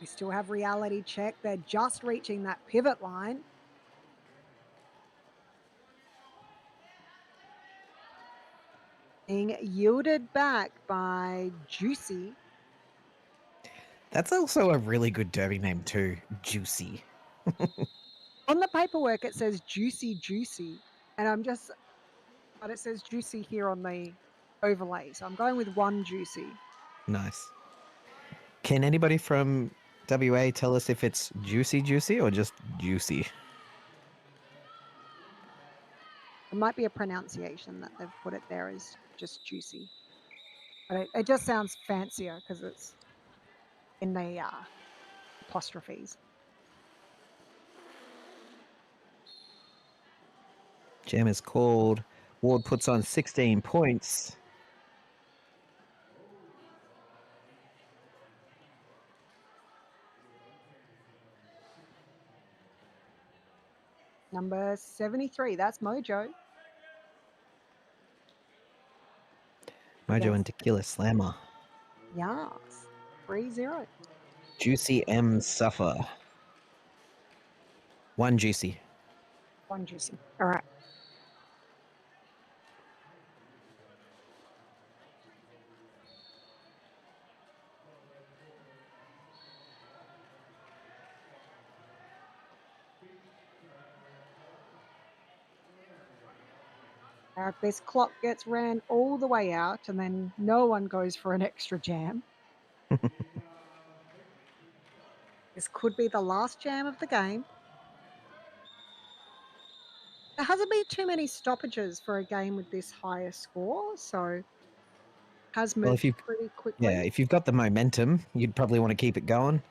[SPEAKER 1] We still have reality check. They're just reaching that pivot line. Being yielded back by Juicy.
[SPEAKER 3] That's also a really good derby name too, Juicy.
[SPEAKER 1] On the paperwork, it says Juicy Juicy, but it says Juicy here on the overlay. So I'm going with one Juicy.
[SPEAKER 3] Nice. Can anybody from WA tell us if it's Juicy or just Juicy?
[SPEAKER 1] It might be a pronunciation that they've put it there as just Juicy. But it just sounds fancier because it's in the apostrophes.
[SPEAKER 3] Jam is called. Ward puts on 16 points.
[SPEAKER 1] Number 73, that's Mojo.
[SPEAKER 3] Mojo
[SPEAKER 1] Yes.
[SPEAKER 3] and Tequila Slammer.
[SPEAKER 1] Yes. 3-0.
[SPEAKER 3] Juicy M Suffer. One Juicy.
[SPEAKER 1] One Juicy. All right. Now, if this clock gets ran all the way out and then no one goes for an extra jam, this could be the last jam of the game. There hasn't been too many stoppages for a game with this higher score, so has
[SPEAKER 3] Well,
[SPEAKER 1] moved pretty quickly.
[SPEAKER 3] yeah, if you've got the momentum, you'd probably want to keep it going.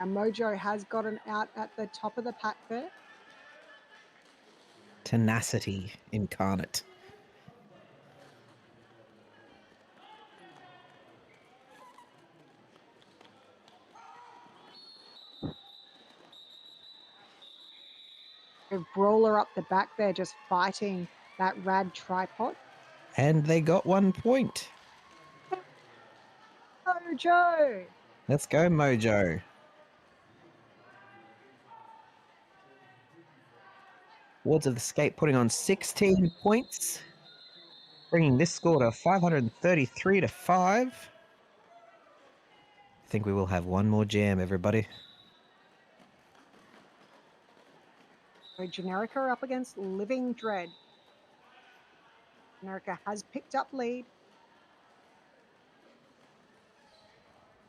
[SPEAKER 1] And Mojo has gotten out at the top of the pack there.
[SPEAKER 3] Tenacity incarnate.
[SPEAKER 1] A brawler up the back there just fighting that rad tripod.
[SPEAKER 3] And they got 1 point.
[SPEAKER 1] Mojo!
[SPEAKER 3] Let's go, Mojo. Wards of the Skate putting on 16 points, bringing this score to 533 to 5. I think we will have one more jam, everybody.
[SPEAKER 1] So Generica up against Living Dread. Generica has picked up lead.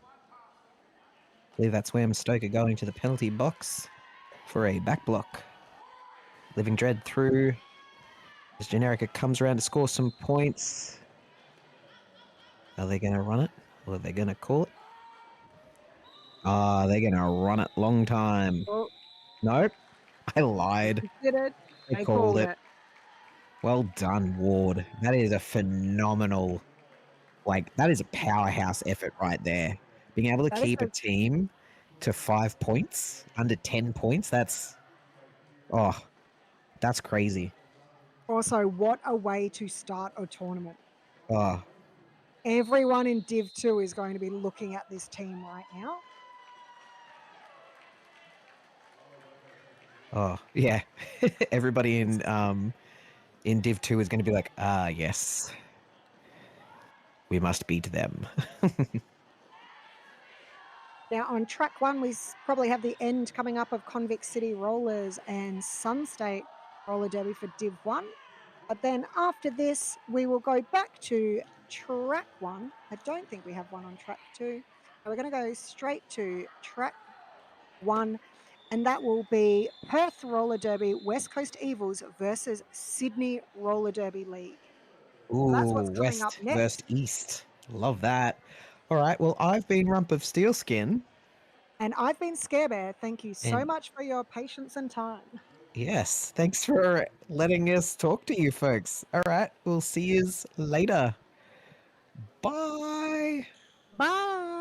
[SPEAKER 3] I believe that's Wham Stoker going to the penalty box for a back block. Living Dread through as Generica comes around to score some points. Are they going to run it or are they going to call it? Ah, they're going to run it long time.
[SPEAKER 1] Oh,
[SPEAKER 3] Nope, I lied.
[SPEAKER 1] did it.
[SPEAKER 3] They called it. Well done, Ward. That is a phenomenal, that is a powerhouse effort right there. Being able to
[SPEAKER 1] That is
[SPEAKER 3] keep a team to 5 points, under 10 points, that's crazy.
[SPEAKER 1] Also, what a way to start a tournament.
[SPEAKER 3] Oh,
[SPEAKER 1] Everyone in Div 2 is going to be looking at this team right now.
[SPEAKER 3] oh, yeah. Everybody in Div 2 is going to be like, ah, yes. We must beat them.
[SPEAKER 1] Now, on track 1, we probably have the end coming up of Convict City Rollers and Sun State Roller Derby for Div 1. But then after this, we will go back to track 1. I don't think we have one on track 2. So we're going to go straight to track 1, and that will be Perth Roller Derby West Coast Evils versus Sydney Roller Derby League.
[SPEAKER 3] Ooh,
[SPEAKER 1] That's what's coming up
[SPEAKER 3] West
[SPEAKER 1] next.
[SPEAKER 3] versus East. Love that. All right, well, I've been Rump of Steelskin.
[SPEAKER 1] And I've been Scare Bear. Thank you so
[SPEAKER 3] And-
[SPEAKER 1] much for your patience and time.
[SPEAKER 3] Yes, thanks for letting us talk to you folks. All right, we'll see you later. Bye.
[SPEAKER 1] Bye.